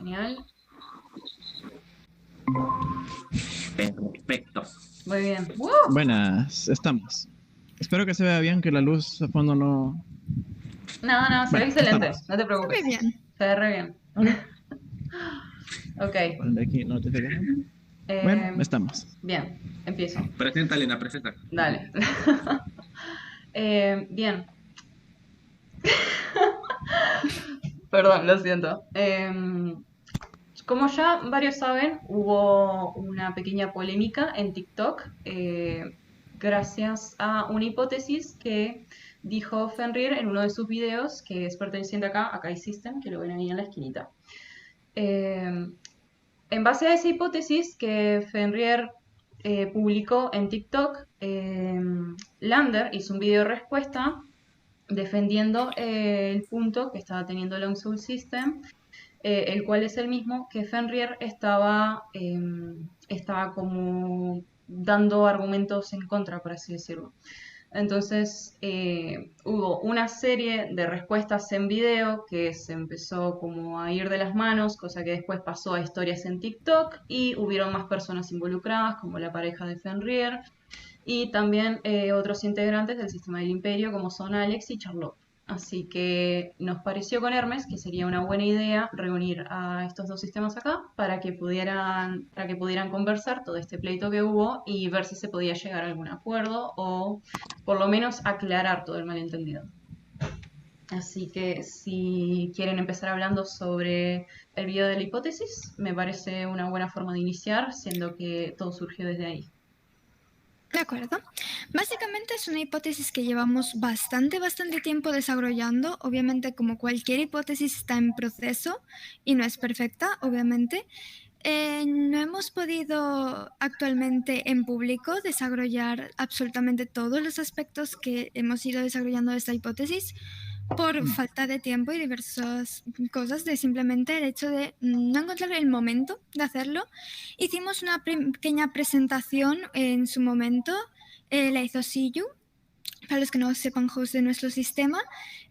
Genial. Perfecto. Muy bien. ¡Woo! Buenas, estamos. Espero que se vea bien, que la luz a fondo no... No, se ve Bueno, excelente. estamos. No te preocupes. Se ve bien. Se ve re bien. Ok, Ok. de aquí notificación. Bueno, estamos. Bien, empiezo. Presenta, Elena, presenta. Dale. Bien. Perdón, lo siento. Como ya varios saben, hubo una pequeña polémica en TikTok gracias a una hipótesis que dijo Fenrir en uno de sus videos, que es perteneciente acá hay System, que lo ven ahí en la esquinita. En base a esa hipótesis que Fenrir publicó en TikTok, Lander hizo un video respuesta defendiendo el punto que estaba teniendo Long Soul System, el cual es el mismo que Fenrir estaba como dando argumentos en contra, por así decirlo. Entonces hubo una serie de respuestas en video que se empezó como a ir de las manos, cosa que después pasó a historias en TikTok y hubieron más personas involucradas, como la pareja de Fenrir y también otros integrantes del sistema del Imperio, como son Alex y Charlotte. Así que nos pareció con Hermes que sería una buena idea reunir a estos dos sistemas acá para que pudieran conversar todo este pleito que hubo y ver si se podía llegar a algún acuerdo o por lo menos aclarar todo el malentendido. Así que si quieren empezar hablando sobre el video de la hipótesis, me parece una buena forma de iniciar, siendo que todo surgió desde ahí. De acuerdo. Básicamente es una hipótesis que llevamos bastante tiempo desarrollando. Obviamente, como cualquier hipótesis, está en proceso y no es perfecta, obviamente. No hemos podido actualmente en público desarrollar absolutamente todos los aspectos que hemos ido desarrollando de esta hipótesis por falta de tiempo y diversas cosas, de simplemente el hecho de no encontrar el momento de hacerlo. Hicimos una pequeña presentación en su momento, la hizo Siyu, para los que no sepan, host de nuestro sistema.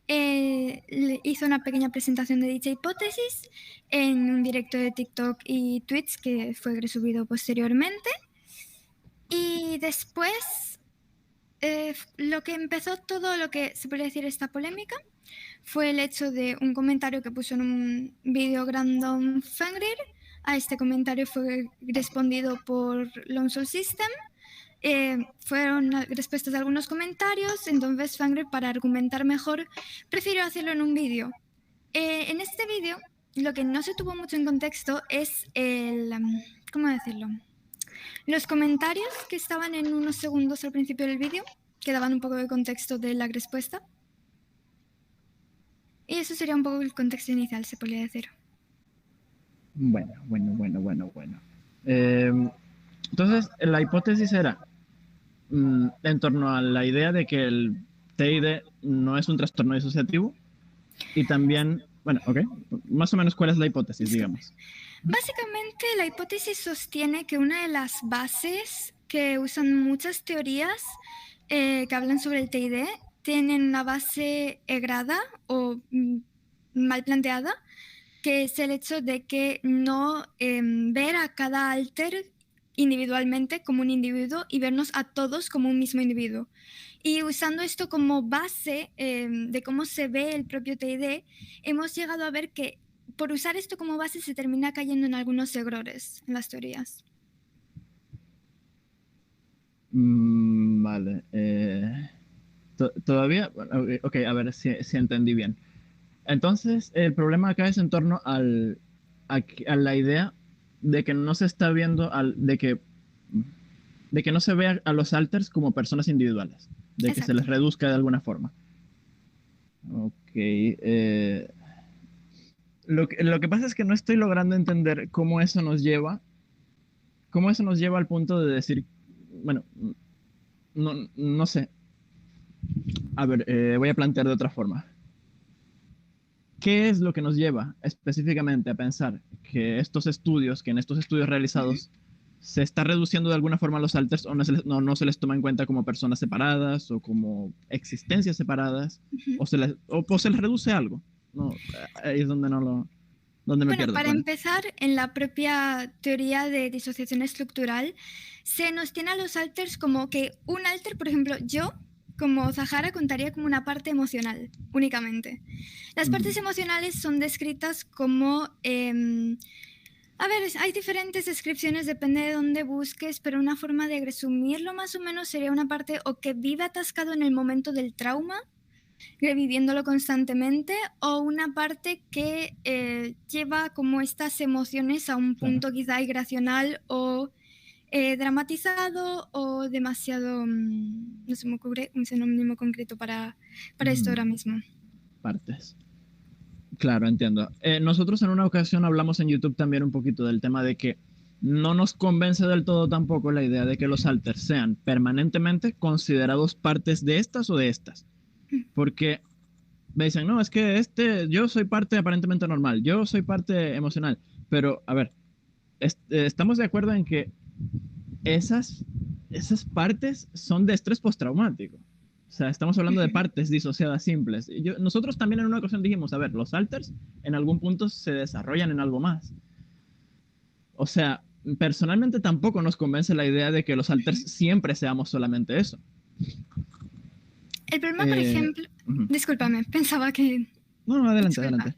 Hizo una pequeña presentación de dicha hipótesis en un directo de TikTok y Twitch que fue resubido posteriormente. Y después, lo que empezó todo lo que se podría decir esta polémica fue el hecho de un comentario que puso en un vídeo random Fenrir. A este comentario fue respondido por Long Soul System. Fueron respuestas de algunos comentarios, entonces Fenrir, para argumentar mejor, prefirió hacerlo en un vídeo. En este vídeo, lo que no se tuvo mucho en contexto es ¿cómo decirlo? Los comentarios que estaban en unos segundos al principio del vídeo, que daban un poco de contexto de la respuesta. Y eso sería un poco el contexto inicial, se podría decir. Bueno. Entonces, la hipótesis era en torno a la idea de que el TID no es un trastorno disociativo y también, bueno, ok, más o menos cuál es la hipótesis, digamos. Básicamente, la hipótesis sostiene que una de las bases que usan muchas teorías que hablan sobre el TID tienen una base errada o mal planteada, que es el hecho de que no ver a cada alter individualmente como un individuo y vernos a todos como un mismo individuo. Y usando esto como base de cómo se ve el propio TID, hemos llegado a ver que por usar esto como base se termina cayendo en algunos errores en las teorías. Vale. Todavía, ok, a ver si entendí bien. Entonces, el problema acá es en torno a la idea de que no se está viendo, de que no se ve a los alters como personas individuales, de Exacto. que se les reduzca de alguna forma. Ok. Lo que pasa es que no estoy logrando entender cómo eso nos lleva al punto de decir, bueno, no sé. A ver, voy a plantear de otra forma. ¿Qué es lo que nos lleva específicamente a pensar que en estos estudios realizados se está reduciendo de alguna forma a los alters o no se les toma en cuenta como personas separadas o como existencias separadas o se les reduce algo? No, ahí es donde no lo... ¿Dónde me Bueno, pierdo? para ¿Cuál? empezar, en la propia teoría de disociación estructural, se nos tiene a los alters como que un alter, por ejemplo, yo, como Zahara, contaría como una parte emocional, únicamente. Las partes emocionales son descritas como... a ver, hay diferentes descripciones, depende de dónde busques, pero una forma de resumirlo más o menos sería una parte o que vive atascado en el momento del trauma, reviviéndolo constantemente, o una parte que lleva como estas emociones a un punto quizá irracional o dramatizado o demasiado... no se me ocurre un sinónimo concreto para esto ahora mismo. Partes. Claro, entiendo. Nosotros en una ocasión hablamos en YouTube también un poquito del tema de que no nos convence del todo tampoco la idea de que los alters sean permanentemente considerados partes de estas o de estas. Porque me dicen, no, es que yo soy parte aparentemente normal, yo soy parte emocional. Pero, a ver, estamos de acuerdo en que esas partes son de estrés postraumático. O sea, estamos hablando de partes disociadas simples. Nosotros también en una ocasión dijimos, a ver, los alters en algún punto se desarrollan en algo más. O sea, personalmente tampoco nos convence la idea de que los alters siempre seamos solamente eso. El problema, por ejemplo... Discúlpame, pensaba que... No, adelante, adelante.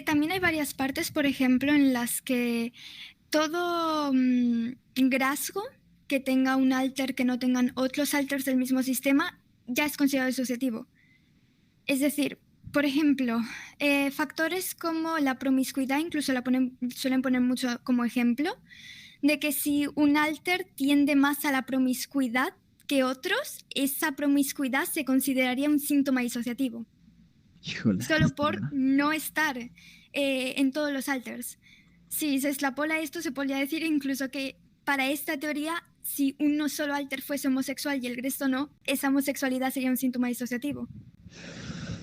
También hay varias partes, por ejemplo, en las que todo rasgo que tenga un alter que no tengan otros alters del mismo sistema ya es considerado disociativo. Es decir, por ejemplo, factores como la promiscuidad, incluso suelen poner mucho como ejemplo, de que si un alter tiende más a la promiscuidad que otros, esa promiscuidad se consideraría un síntoma disociativo. Híjole, solo por no estar en todos los alters. Si se extrapola esto, se podría decir incluso que para esta teoría, si un solo alter fuese homosexual y el resto no, esa homosexualidad sería un síntoma disociativo.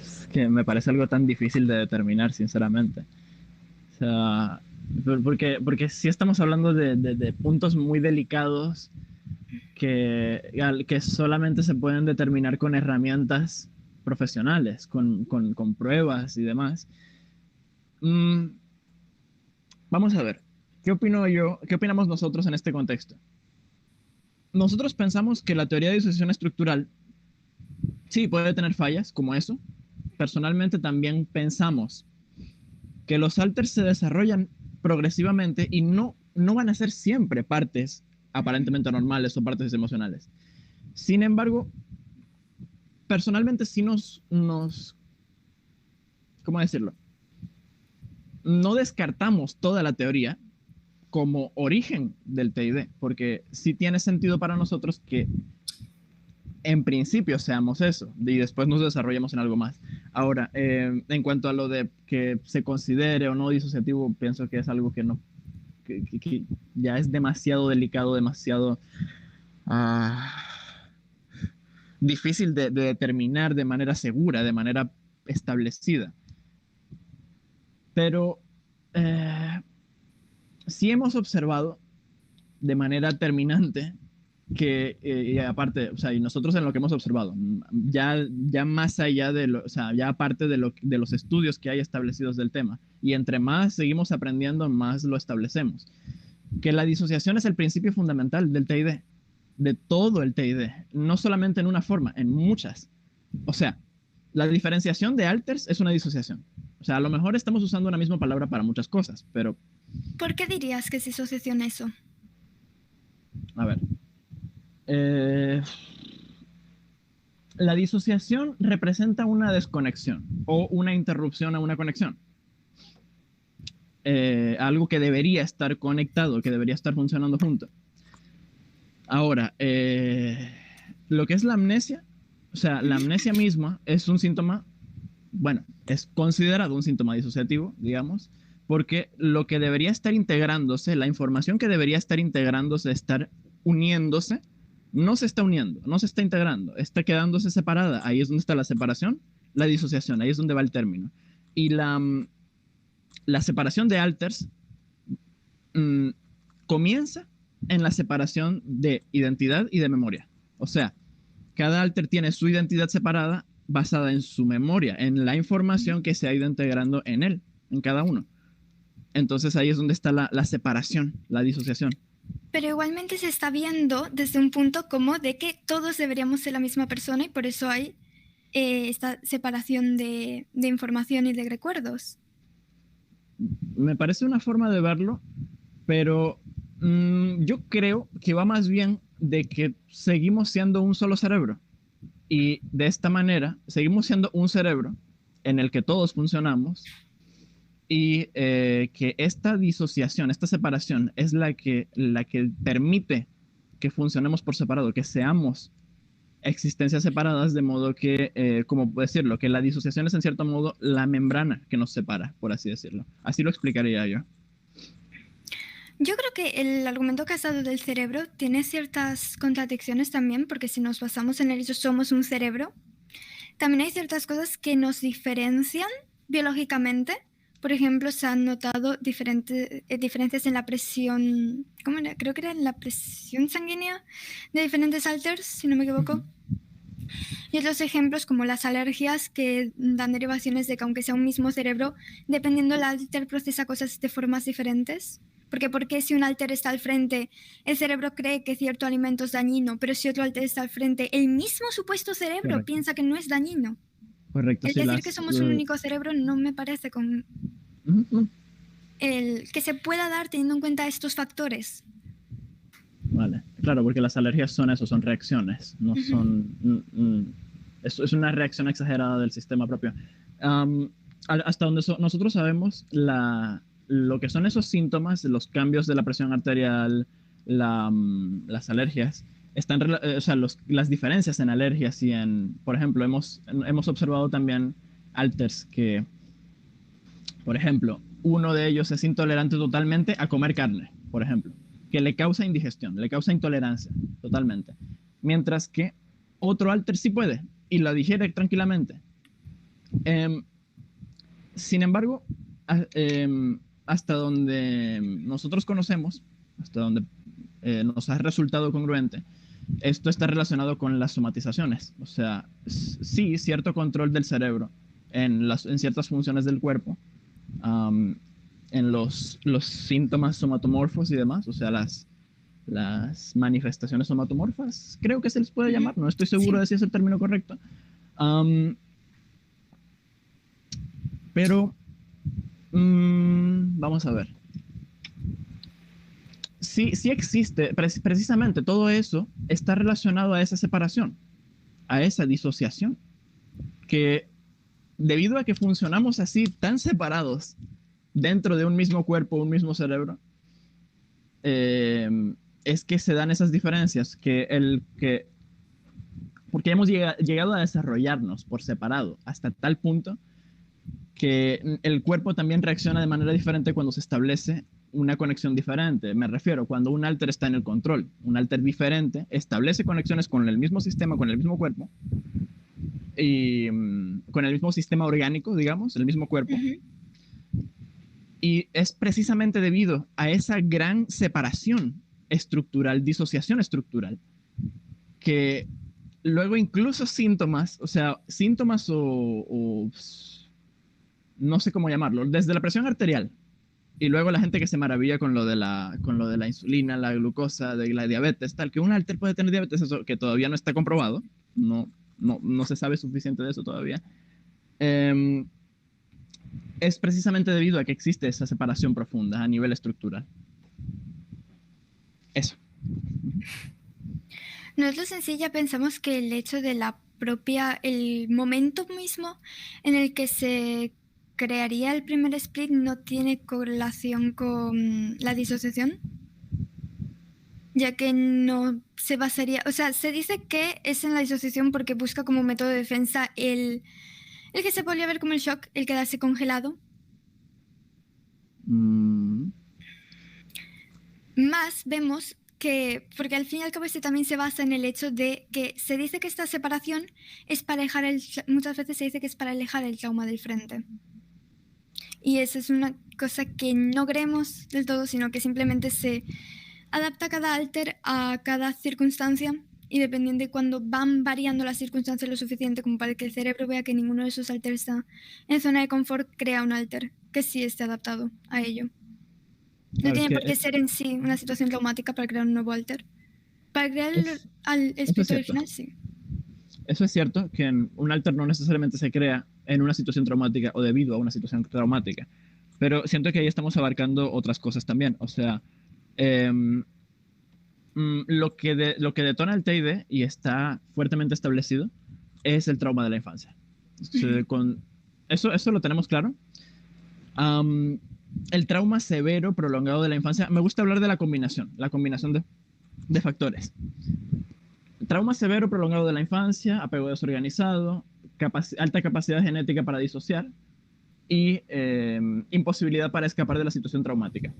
Es que me parece algo tan difícil de determinar, sinceramente. O sea, porque sí estamos hablando de puntos muy delicados que solamente se pueden determinar con herramientas profesionales, con pruebas y demás. Vamos a ver, ¿qué opino yo? ¿Qué opinamos nosotros en este contexto? Nosotros pensamos que la teoría de disociación estructural sí puede tener fallas, como eso. Personalmente también pensamos que los alters se desarrollan progresivamente y no van a ser siempre partes aparentemente normales o partes emocionales. Sin embargo, personalmente sí ¿cómo decirlo? No descartamos toda la teoría como origen del TID, porque sí tiene sentido para nosotros que en principio seamos eso y después nos desarrollemos en algo más. Ahora, en cuanto a lo de que se considere o no disociativo, pienso que es algo que no, que ya es demasiado delicado, demasiado difícil de determinar de manera segura, de manera establecida. Pero sí hemos observado de manera terminante que, y aparte, o sea, y nosotros en lo que hemos observado, ya más allá o sea, ya aparte de los estudios que hay establecidos del tema, y entre más seguimos aprendiendo, más lo establecemos, que la disociación es el principio fundamental del TID, de todo el TID, no solamente en una forma, en muchas. O sea, la diferenciación de alters es una disociación. O sea, a lo mejor estamos usando una misma palabra para muchas cosas, pero... ¿Por qué dirías que es disociación eso? A ver. La disociación representa una desconexión o una interrupción a una conexión. Algo que debería estar conectado, que debería estar funcionando junto. Ahora, lo que es la amnesia, o sea, la amnesia misma es un síntoma, bueno, es considerado un síntoma disociativo, digamos, porque lo que debería estar integrándose, la información que debería estar integrándose, estar uniéndose, no se está uniendo, no se está integrando, está quedándose separada. Ahí es donde está la separación, la disociación, ahí es donde va el término. Y la separación de alters comienza en la separación de identidad y de memoria. O sea, cada alter tiene su identidad separada basada en su memoria, en la información que se ha ido integrando en él, en cada uno. Entonces ahí es donde está la separación, la disociación. Pero igualmente se está viendo desde un punto como de que todos deberíamos ser la misma persona y por eso hay esta separación de información y de recuerdos. Me parece una forma de verlo, pero yo creo que va más bien de que seguimos siendo un solo cerebro. Y de esta manera, seguimos siendo un cerebro en el que todos funcionamos y que esta disociación, esta separación es la que permite que funcionemos por separado, que seamos existencias separadas, de modo que, como decirlo, que la disociación es en cierto modo la membrana que nos separa, por así decirlo. Así lo explicaría yo. Yo creo que el argumento que has dado del cerebro tiene ciertas contradicciones también, porque si nos basamos en el hecho somos un cerebro, también hay ciertas cosas que nos diferencian biológicamente. Por ejemplo, se han notado diferencias en la presión, ¿cómo era? Creo que era en la presión sanguínea de diferentes alters, si no me equivoco. Y otros ejemplos como las alergias que dan derivaciones de que aunque sea un mismo cerebro, dependiendo del alter procesa cosas de formas diferentes. Porque si un alter está al frente, el cerebro cree que cierto alimento es dañino, pero si otro alter está al frente, el mismo supuesto cerebro Correcto. piensa que no es dañino. Correcto. El sí, decir que somos un único cerebro no me parece con el que se pueda dar teniendo en cuenta estos factores. Vale, claro, porque las alergias son eso, son reacciones, no son... es una reacción exagerada del sistema propio. Hasta donde nosotros sabemos, lo que son esos síntomas, los cambios de la presión arterial, las alergias, o sea, las diferencias en alergias y en, por ejemplo, hemos observado también alters que, por ejemplo, uno de ellos es intolerante totalmente a comer carne, por ejemplo, que le causa indigestión, le causa intolerancia totalmente, mientras que otro alter sí puede y la digiere tranquilamente. Sin embargo, hasta donde nosotros conocemos, hasta donde nos ha resultado congruente, esto está relacionado con las somatizaciones. O sea, sí, cierto control del cerebro en ciertas funciones del cuerpo, en los síntomas somatomorfos y demás, o sea, las manifestaciones somatomorfas, creo que se les puede llamar, no estoy seguro de si es el término correcto. Pero vamos a ver. Sí existe, precisamente todo eso está relacionado a esa separación, a esa disociación, que debido a que funcionamos así, tan separados, dentro de un mismo cuerpo, un mismo cerebro, es que se dan esas diferencias, porque hemos llegado a desarrollarnos por separado hasta tal punto que el cuerpo también reacciona de manera diferente cuando se establece una conexión diferente. Me refiero, cuando un alter está en el control, un alter diferente establece conexiones con el mismo sistema, con el mismo cuerpo, y con el mismo sistema orgánico, digamos, el mismo cuerpo. Y es precisamente debido a esa gran separación estructural, disociación estructural, que luego incluso síntomas, o sea, síntomas o no sé cómo llamarlo, desde la presión arterial y luego la gente que se maravilla con lo de la insulina, la glucosa, de la diabetes, tal, que un alter puede tener diabetes, eso que todavía no está comprobado, no se sabe suficiente de eso todavía, es precisamente debido a que existe esa separación profunda a nivel estructural. Eso. No es lo sencilla, pensamos que el hecho de el momento mismo en el que se crearía el primer split no tiene correlación con la disociación, ya que no se basaría, o sea, se dice que es en la disociación porque busca como método de defensa el que se podría ver como el shock, el quedarse congelado. Más vemos que, porque al fin y al cabo este también se basa en el hecho de que se dice que esta separación es para muchas veces se dice que es para alejar el trauma del frente. Y esa es una cosa que no creemos del todo, sino que simplemente se adapta cada alter a cada circunstancia y dependiendo de cuando van variando las circunstancias lo suficiente como para que el cerebro vea que ninguno de esos alters está en zona de confort, crea un alter que sí esté adaptado a ello. No Claro, es tiene que por qué ser en sí una situación traumática para crear un nuevo alter. Para crear al eso es espíritu cierto. original, sí. Eso es cierto, que un alter no necesariamente se crea en una situación traumática o debido a una situación traumática, pero siento que ahí estamos abarcando otras cosas también. O sea, em, lo que detona el TID y está fuertemente establecido es el trauma de la infancia. Eso lo tenemos claro. El trauma severo prolongado de la infancia, me gusta hablar de la combinación de factores. Trauma severo prolongado de la infancia, apego desorganizado, alta capacidad genética para disociar y imposibilidad para escapar de la situación traumática.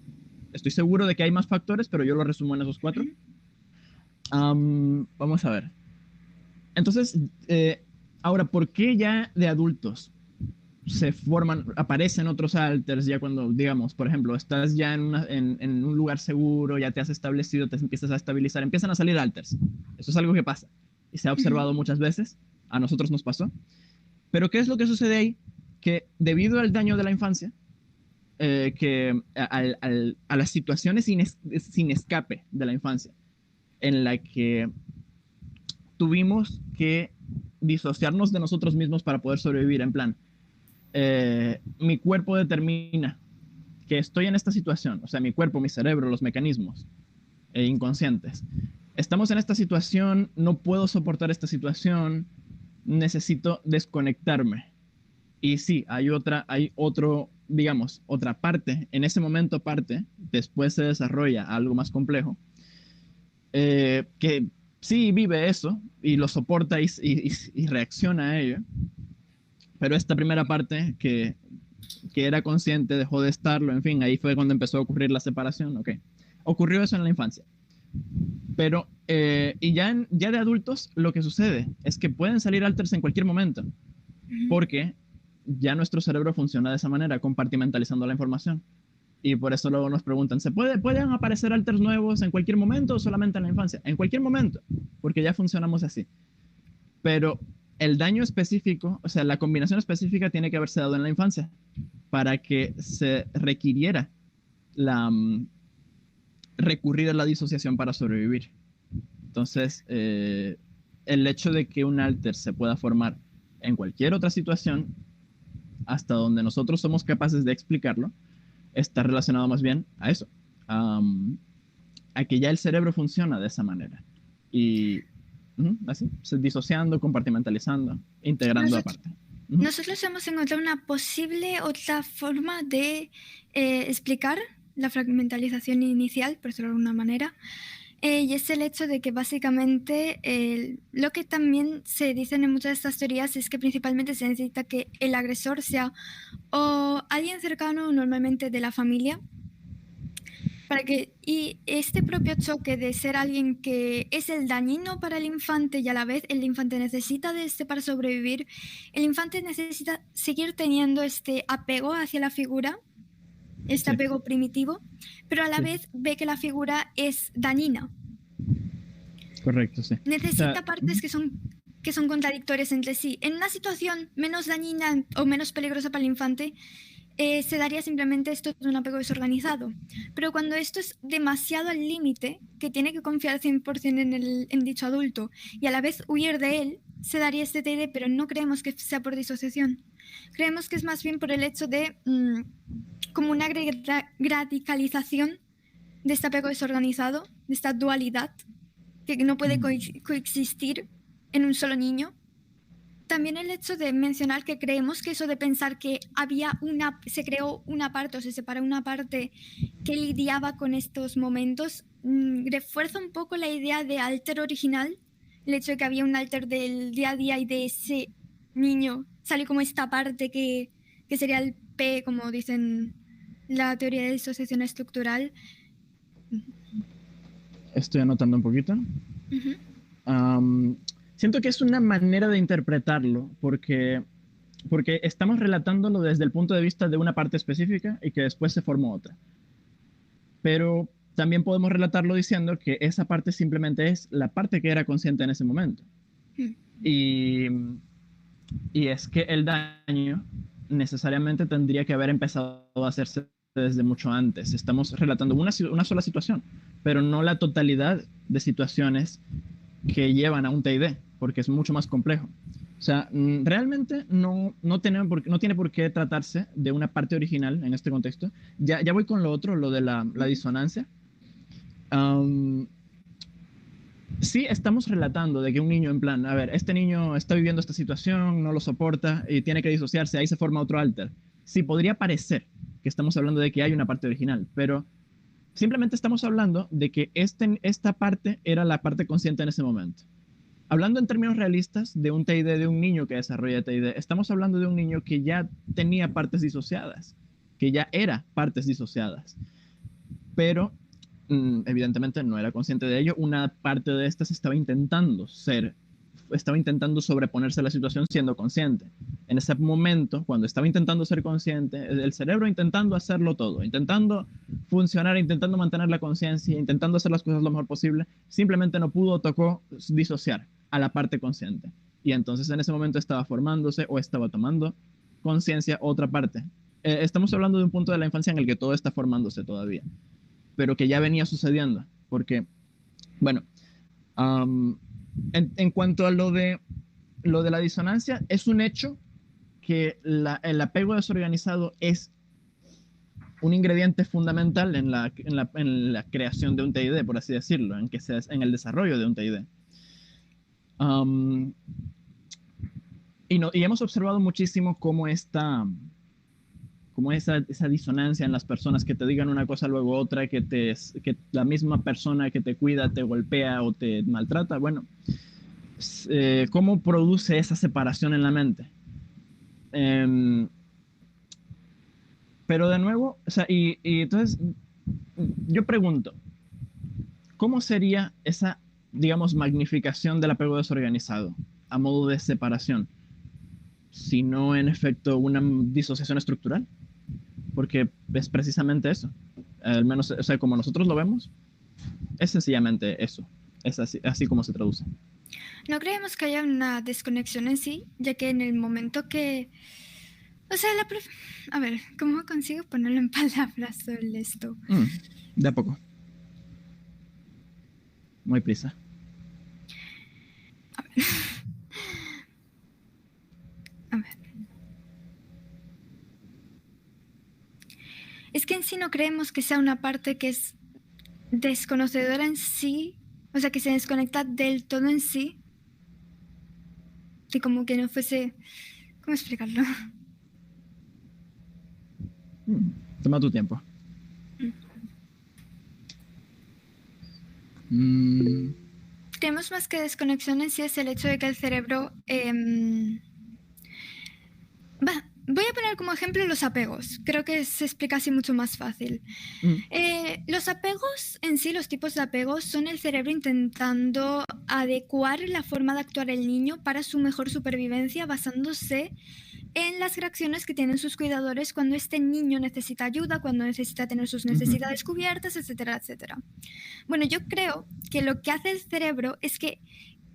Estoy seguro de que hay más factores, pero yo lo resumo en esos 4. Vamos a ver. Entonces, ahora, ¿por qué ya de adultos aparecen otros alters ya cuando, digamos, por ejemplo, estás ya en un lugar seguro, ya te has establecido, te empiezas a estabilizar, empiezan a salir alters? Eso es algo que pasa y se ha observado muchas veces, a nosotros nos pasó. Pero ¿qué es lo que sucede ahí? Que debido al daño de la infancia, que a las situaciones sin escape de la infancia, en la que tuvimos que disociarnos de nosotros mismos para poder sobrevivir, en plan, mi cuerpo determina que estoy en esta situación, o sea, mi cuerpo, mi cerebro, los mecanismos inconscientes. Estamos en esta situación, no puedo soportar esta situación, necesito desconectarme. Y sí, hay otro, digamos, otra parte, en ese momento parte, después se desarrolla algo más complejo, que sí vive eso y lo soporta y reacciona a ello, pero esta primera parte que era consciente dejó de estarlo, en fin, ahí fue cuando empezó a ocurrir la separación, ok. Ocurrió eso en la infancia. Pero, y ya de adultos, lo que sucede es que pueden salir alters en cualquier momento, porque ya nuestro cerebro funciona de esa manera, compartimentalizando la información. Y por eso luego nos preguntan, ¿pueden aparecer alters nuevos en cualquier momento o solamente en la infancia? En cualquier momento, porque ya funcionamos así. Pero el daño específico, o sea, la combinación específica tiene que haberse dado en la infancia para que se requiriera recurrir a la disociación para sobrevivir. Entonces, el hecho de que un alter se pueda formar en cualquier otra situación, hasta donde nosotros somos capaces de explicarlo, está relacionado más bien a eso, a que ya el cerebro funciona de esa manera. Y así, disociando, compartimentalizando, integrando aparte. Nosotros hemos encontrado una posible otra forma de explicar la fragmentalización inicial, por decirlo de alguna manera, y es el hecho de que básicamente lo que también se dicen en muchas de estas teorías es que principalmente se necesita que el agresor sea o alguien cercano, normalmente de la familia, y este propio choque de ser alguien que es el dañino para el infante y a la vez el infante necesita de este para sobrevivir, el infante necesita seguir teniendo este apego hacia la figura, este apego primitivo, pero a la vez ve que la figura es dañina. Correcto, sí. Necesita partes que son contradictorias entre sí. En una situación menos dañina o menos peligrosa para el infante, se daría simplemente esto de un apego desorganizado. Pero cuando esto es demasiado al límite, que tiene que confiar 100% en dicho adulto y a la vez huir de él, se daría este TID, pero no creemos que sea por disociación. Creemos que es más bien por el hecho de como una radicalización de este apego desorganizado, de esta dualidad, que no puede coexistir en un solo niño. También el hecho de mencionar que creemos que eso de pensar que se creó una parte o se separó una parte que lidiaba con estos momentos, refuerza un poco la idea de alter original, el hecho de que había un alter del día a día y de ese niño sale como esta parte que sería el P, como dicen la teoría de disociación estructural. Estoy anotando un poquito. Siento que es una manera de interpretarlo porque estamos relatándolo desde el punto de vista de una parte específica y que después se formó otra. Pero también podemos relatarlo diciendo que esa parte simplemente es la parte que era consciente en ese momento. Y es que el daño necesariamente tendría que haber empezado a hacerse desde mucho antes. Estamos relatando una sola situación, pero no la totalidad de situaciones que llevan a un TID, porque es mucho más complejo. O sea, realmente no tiene por qué tratarse de una parte original en este contexto. Ya voy con lo otro, lo de la disonancia. Sí, estamos relatando de que un niño, en plan, a ver, este niño está viviendo esta situación, no lo soporta y tiene que disociarse, ahí se forma otro alter. Sí, podría parecer que estamos hablando de que hay una parte original, pero simplemente estamos hablando de que esta parte era la parte consciente en ese momento. Hablando en términos realistas de un TID, de un niño que desarrolla TID, estamos hablando de un niño que ya tenía partes disociadas, que ya era partes disociadas, pero evidentemente no era consciente de ello. Una parte de estas estaba intentando sobreponerse a la situación siendo consciente. En ese momento, cuando estaba intentando ser consciente, el cerebro intentando hacerlo todo, intentando funcionar, intentando mantener la conciencia, intentando hacer las cosas lo mejor posible, simplemente no pudo, tocó disociar a la parte consciente. Y entonces en ese momento estaba formándose o estaba tomando conciencia otra parte. Estamos hablando de un punto de la infancia en el que todo está formándose todavía, pero que ya venía sucediendo, porque, bueno, en cuanto a lo de la disonancia, es un hecho que el apego desorganizado es un ingrediente fundamental en la creación de un TID, por así decirlo, en el desarrollo de un TID. Y hemos observado muchísimo cómo esa disonancia en las personas, que te digan una cosa luego otra, que la misma persona que te cuida te golpea o te maltrata, bueno, cómo produce esa separación en la mente. Pero de nuevo, o sea, y entonces yo pregunto, ¿cómo sería esa, digamos, magnificación del apego desorganizado a modo de separación? Si no, en efecto, una disociación estructural, porque es precisamente eso. Al menos, o sea, como nosotros lo vemos, es sencillamente eso. Es así como se traduce. No creemos que haya una desconexión en sí, ya que en el momento que... O sea, a ver, ¿cómo consigo ponerlo en palabras sobre esto? De a poco. Muy prisa. A ver. A ver. Es que en sí no creemos que sea una parte que es desconocedora en sí, o sea, que se desconecta del todo en sí, y como que no fuese... ¿Cómo explicarlo? Toma tu tiempo. Creemos más que desconexión en sí es el hecho de que el cerebro... voy a poner como ejemplo los apegos. Creo que se explica así mucho más fácil. Los apegos en sí, los tipos de apegos, son el cerebro intentando adecuar la forma de actuar el niño para su mejor supervivencia, basándose en las reacciones que tienen sus cuidadores cuando este niño necesita ayuda, cuando necesita tener sus necesidades cubiertas, etcétera, etcétera. Bueno, yo creo que lo que hace el cerebro es que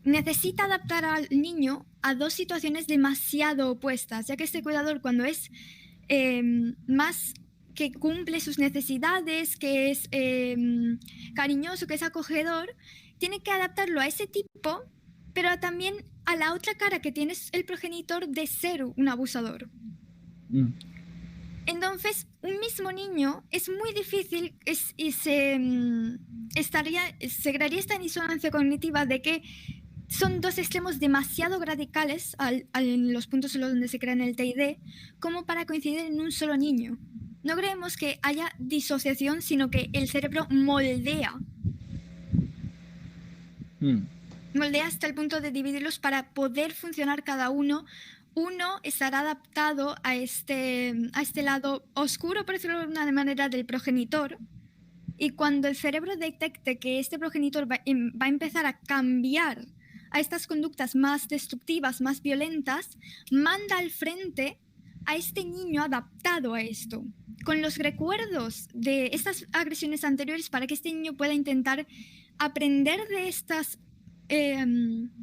necesita adaptar al niño a dos situaciones demasiado opuestas, ya que este cuidador, cuando es más que cumple sus necesidades, que es cariñoso, que es acogedor, tiene que adaptarlo a ese tipo, pero también a la otra cara que tiene el progenitor de ser un abusador. Entonces, un mismo niño es muy difícil y se crearía esta disonancia cognitiva de que son dos extremos demasiado radicales en los puntos en los donde se crea en el TID como para coincidir en un solo niño. No creemos que haya disociación, sino que el cerebro moldea. Moldea hasta el punto de dividirlos para poder funcionar cada uno. Uno estará adaptado a este lado oscuro, por decirlo de una manera, del progenitor. Y cuando el cerebro detecte que este progenitor va a empezar a cambiar a estas conductas más destructivas, más violentas, manda al frente a este niño adaptado a esto, con los recuerdos de estas agresiones anteriores, para que este niño pueda intentar aprender de estas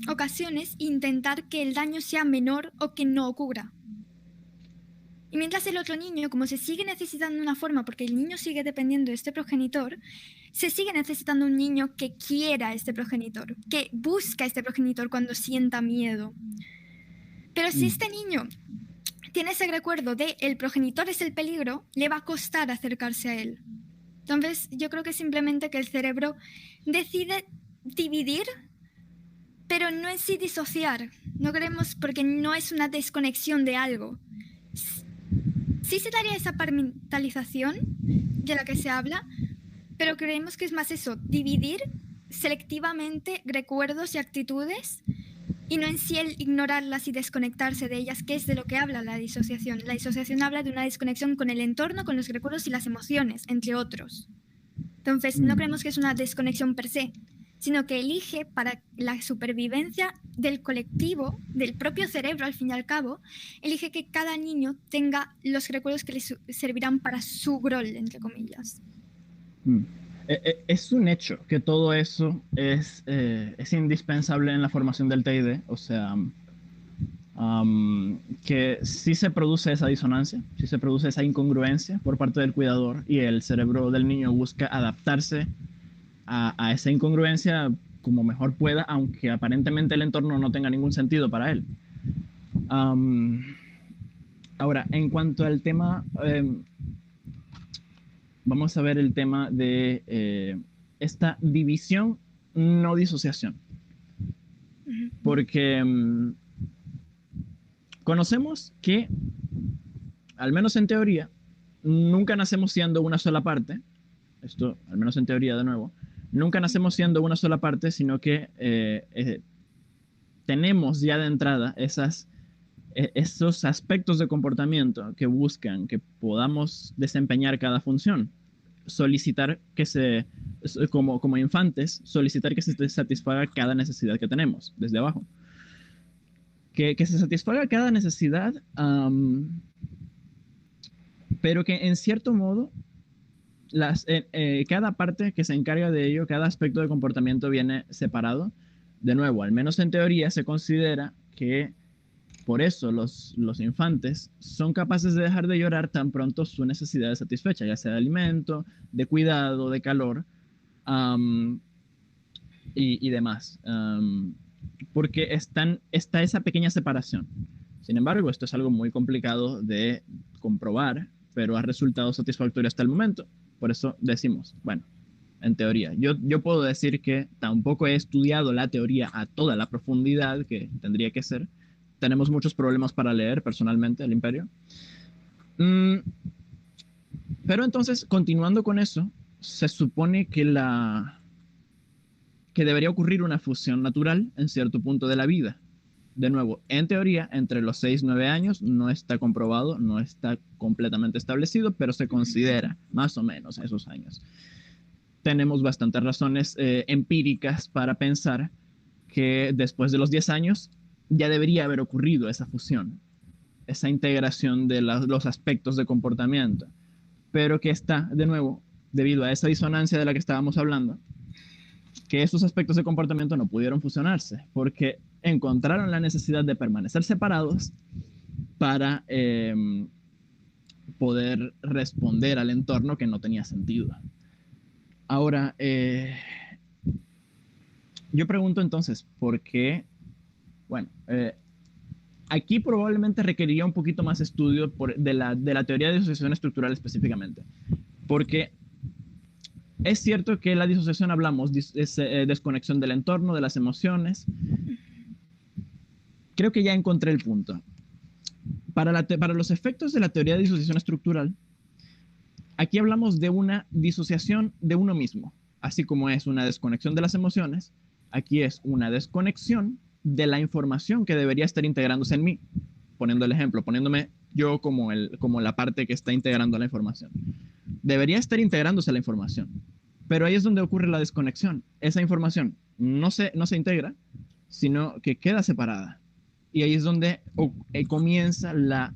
ocasiones e intentar que el daño sea menor o que no ocurra. Y mientras el otro niño, como se sigue necesitando una forma, porque el niño sigue dependiendo de este progenitor, se sigue necesitando un niño que quiera a este progenitor, que busca a este progenitor cuando sienta miedo. Pero si este niño tiene ese recuerdo de el progenitor es el peligro, le va a costar acercarse a él. Entonces, yo creo que simplemente que el cerebro decide dividir, pero no en sí disociar. No queremos, porque no es una desconexión de algo. Sí se daría esa parentalización de la que se habla, pero creemos que es más eso, dividir selectivamente recuerdos y actitudes y no en sí el ignorarlas y desconectarse de ellas, que es de lo que habla la disociación. La disociación habla de una desconexión con el entorno, con los recuerdos y las emociones, entre otros. Entonces, no creemos que es una desconexión per se, sino que elige para la supervivencia del colectivo, del propio cerebro al fin y al cabo, elige que cada niño tenga los recuerdos que le servirán para su rol, entre comillas. Es un hecho que todo eso es indispensable en la formación del TID, o sea, que sí se produce esa disonancia, sí se produce esa incongruencia por parte del cuidador y el cerebro del niño busca adaptarse a esa incongruencia como mejor pueda, aunque aparentemente el entorno no tenga ningún sentido para él. Ahora, en cuanto al tema, vamos a ver el tema de esta división, no disociación. Porque conocemos que, al menos en teoría, nunca nacemos siendo una sola parte. Esto, al menos en teoría, de nuevo, nunca nacemos siendo una sola parte, sino que tenemos ya de entrada esos aspectos de comportamiento que buscan que podamos desempeñar cada función. Solicitar que como infantes, solicitar que se satisfaga cada necesidad que tenemos, desde abajo. Que se satisfaga cada necesidad, pero que en cierto modo cada parte que se encarga de ello, cada aspecto de comportamiento viene separado. De nuevo, al menos en teoría se considera que por eso los infantes son capaces de dejar de llorar tan pronto su necesidad es satisfecha, ya sea de alimento, de cuidado, de calor y demás. Porque está esa pequeña separación. Sin embargo, esto es algo muy complicado de comprobar, pero ha resultado satisfactorio hasta el momento. Por eso decimos, bueno, en teoría. Yo puedo decir que tampoco he estudiado la teoría a toda la profundidad que tendría que ser. Tenemos muchos problemas para leer personalmente el Imperio. Pero entonces, continuando con eso, se supone que debería ocurrir una fusión natural en cierto punto de la vida. De nuevo, en teoría, entre los 6 y 9 años no está comprobado, no está completamente establecido, pero se considera más o menos esos años. Tenemos bastantes razones empíricas para pensar que después de los 10 años ya debería haber ocurrido esa fusión, esa integración de los aspectos de comportamiento, pero que está, de nuevo, debido a esa disonancia de la que estábamos hablando, que esos aspectos de comportamiento no pudieron fusionarse, porque encontraron la necesidad de permanecer separados para poder responder al entorno que no tenía sentido. Ahora, yo pregunto entonces, ¿por qué? Bueno, aquí probablemente requeriría un poquito más estudio de la teoría de disociación estructural específicamente, porque es cierto que la disociación hablamos, es desconexión del entorno, de las emociones. Creo que ya encontré el punto. Para los efectos de la teoría de disociación estructural, aquí hablamos de una disociación de uno mismo, así como es una desconexión de las emociones, aquí es una desconexión de la información que debería estar integrándose en mí. Poniendo el ejemplo, poniéndome yo como la parte que está integrando la información. Debería estar integrándose la información, pero ahí es donde ocurre la desconexión. Esa información no se integra, sino que queda separada. Y ahí es donde comienza la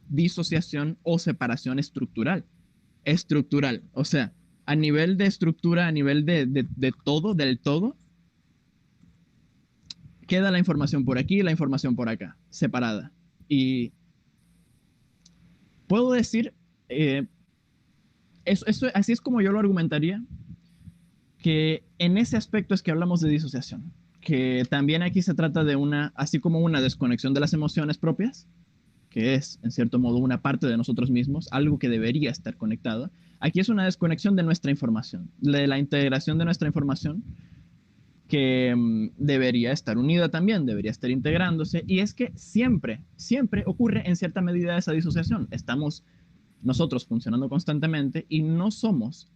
disociación o separación estructural. Estructural, o sea, a nivel de estructura, a nivel de todo, del todo, queda la información por aquí y la información por acá, separada. Y puedo decir, así es como yo lo argumentaría, que en ese aspecto es que hablamos de disociación, que también aquí se trata de así como una desconexión de las emociones propias, que es, en cierto modo, una parte de nosotros mismos, algo que debería estar conectado. Aquí es una desconexión de nuestra información, de la integración de nuestra información, que debería estar unida también, debería estar integrándose, y es que siempre, siempre ocurre en cierta medida esa disociación. Estamos nosotros funcionando constantemente y no somos,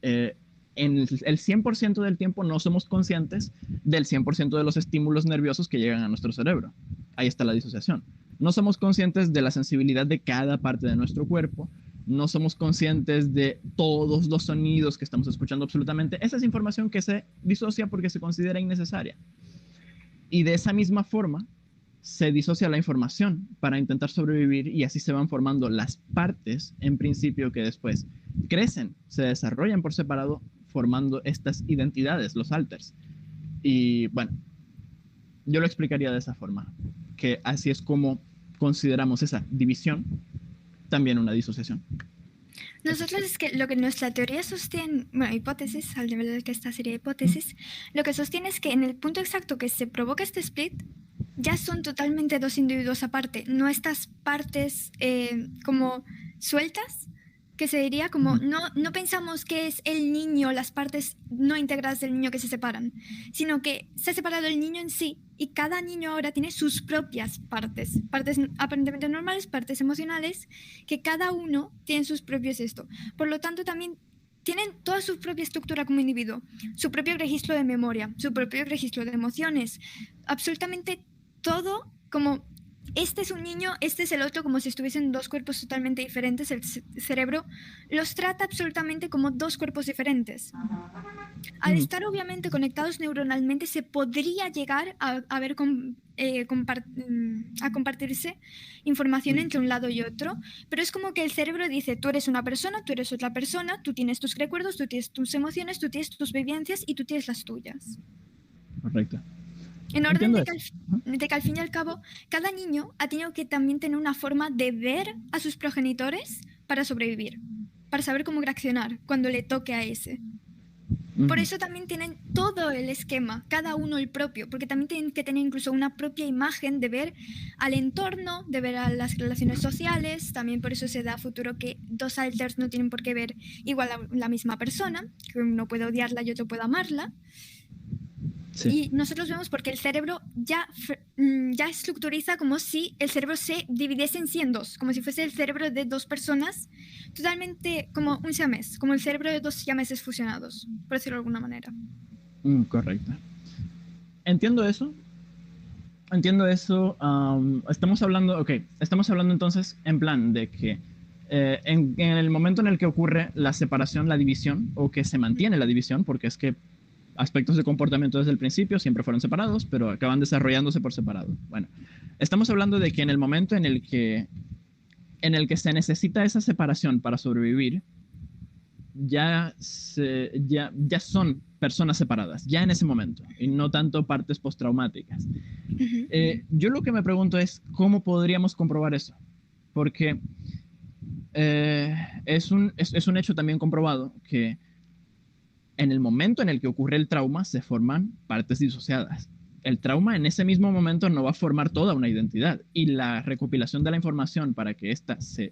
en el 100% del tiempo, no somos conscientes del 100% de los estímulos nerviosos que llegan a nuestro cerebro. Ahí está la disociación. No somos conscientes de la sensibilidad de cada parte de nuestro cuerpo, no somos conscientes de todos los sonidos que estamos escuchando absolutamente. Esa es información que se disocia porque se considera innecesaria. Y de esa misma forma se disocia la información para intentar sobrevivir, y así se van formando las partes, en principio, que después crecen, se desarrollan por separado, formando estas identidades, los alters. Y bueno, yo lo explicaría de esa forma, que así es como consideramos esa división también una disociación. Nosotros es que lo que nuestra teoría sostiene, bueno, hipótesis, al nivel de que esta sería hipótesis, lo que sostiene es que en el punto exacto que se provoca este split, ya son totalmente dos individuos aparte, no estas partes como sueltas, que se diría como, no pensamos que es el niño, las partes no integradas del niño que se separan, sino que se ha separado el niño en sí, y cada niño ahora tiene sus propias partes aparentemente normales, partes emocionales, que cada uno tiene sus propios esto. Por lo tanto, también tienen toda su propia estructura como individuo, su propio registro de memoria, su propio registro de emociones, absolutamente todo como... Este es un niño, este es el otro, como si estuviesen dos cuerpos totalmente diferentes. El cerebro los trata absolutamente como dos cuerpos diferentes. Al estar obviamente conectados neuronalmente, se podría llegar a ver a compartirse información entre un lado y otro, pero es como que el cerebro dice, tú eres una persona, tú eres otra persona, tú tienes tus recuerdos, tú tienes tus emociones, tú tienes tus vivencias y tú tienes las tuyas. Correcto. En orden de que al fin y al cabo, cada niño ha tenido que también tener una forma de ver a sus progenitores para sobrevivir, para saber cómo reaccionar cuando le toque a ese. Por eso también tienen todo el esquema, cada uno el propio, porque también tienen que tener incluso una propia imagen de ver al entorno, de ver a las relaciones sociales. También por eso se da a futuro que dos alters no tienen por qué ver igual a la misma persona, que uno puede odiarla y otro puede amarla. Sí. Y nosotros vemos porque el cerebro ya estructuriza como si el cerebro se dividiese en 100 dos, como si fuese el cerebro de dos personas, totalmente como un siamés, como el cerebro de dos siameses fusionados, por decirlo de alguna manera. Correcto. Entiendo eso. Estamos hablando entonces en plan de que en el momento en el que ocurre la separación, la división, o que se mantiene la división, porque es que aspectos de comportamiento desde el principio siempre fueron separados, pero acaban desarrollándose por separado. Bueno, estamos hablando de que en el momento en el que se necesita esa separación para sobrevivir, ya son personas separadas, ya en ese momento, y no tanto partes postraumáticas. Yo lo que me pregunto es, ¿cómo podríamos comprobar eso? Porque es un hecho también comprobado que en el momento en el que ocurre el trauma, se forman partes disociadas. El trauma en ese mismo momento no va a formar toda una identidad, y la recopilación de la información para que ésta se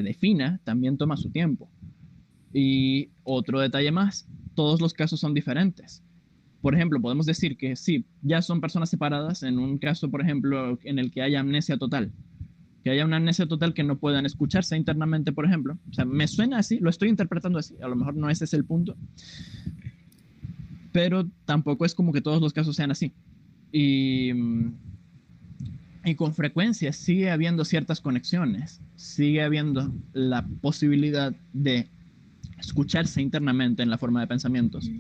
defina también toma su tiempo. Y otro detalle más, todos los casos son diferentes. Por ejemplo, podemos decir que sí, ya son personas separadas en un caso, por ejemplo, en el que haya amnesia total. Que haya una amnesia total que no puedan escucharse internamente, por ejemplo. O sea, me suena así, lo estoy interpretando así. A lo mejor no ese es el punto. Pero tampoco es como que todos los casos sean así. Y con frecuencia sigue habiendo ciertas conexiones. Sigue habiendo la posibilidad de escucharse internamente en la forma de pensamientos.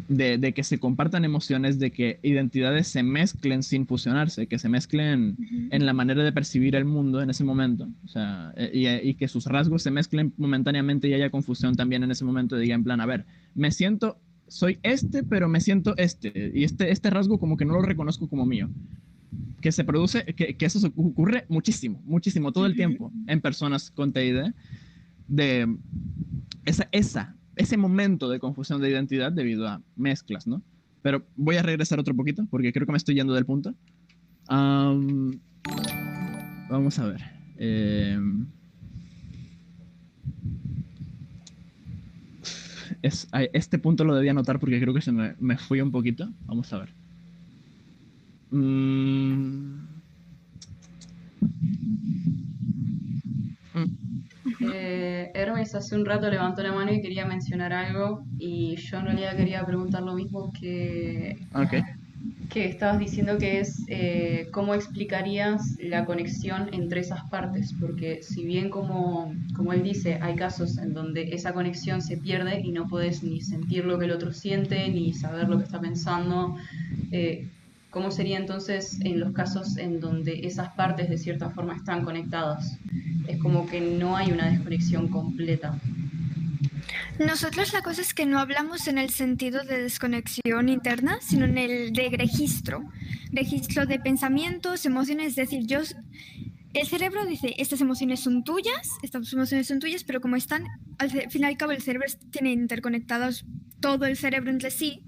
De que se compartan emociones, de que identidades se mezclen sin fusionarse, que se mezclen en la manera de percibir el mundo en ese momento, o sea, y que sus rasgos se mezclen momentáneamente y haya confusión también en ese momento, diga en plan, a ver, soy pero me siento y este rasgo como que no lo reconozco como mío. que se produce, que eso ocurre muchísimo, muchísimo, todo el tiempo en personas con TID, de ese momento de confusión de identidad debido a mezclas, ¿no? Pero voy a regresar otro poquito porque creo que me estoy yendo del punto. Vamos a ver. Este punto lo debía anotar porque creo que se me fui un poquito. Vamos a ver. Hermes hace un rato levantó la mano y quería mencionar algo, y yo en realidad quería preguntar lo mismo Okay. que estabas diciendo, que es cómo explicarías la conexión entre esas partes, porque si bien como él dice, hay casos en donde esa conexión se pierde y no puedes ni sentir lo que el otro siente, ni saber lo que está pensando, ¿cómo sería entonces en los casos en donde esas partes de cierta forma están conectadas? Es como que no hay una desconexión completa. Nosotros la cosa es que no hablamos en el sentido de desconexión interna, sino en el de registro. Registro de pensamientos, emociones, es decir, el cerebro dice, estas emociones son tuyas, pero como están, al fin y al cabo el cerebro tiene interconectados todo el cerebro entre sí,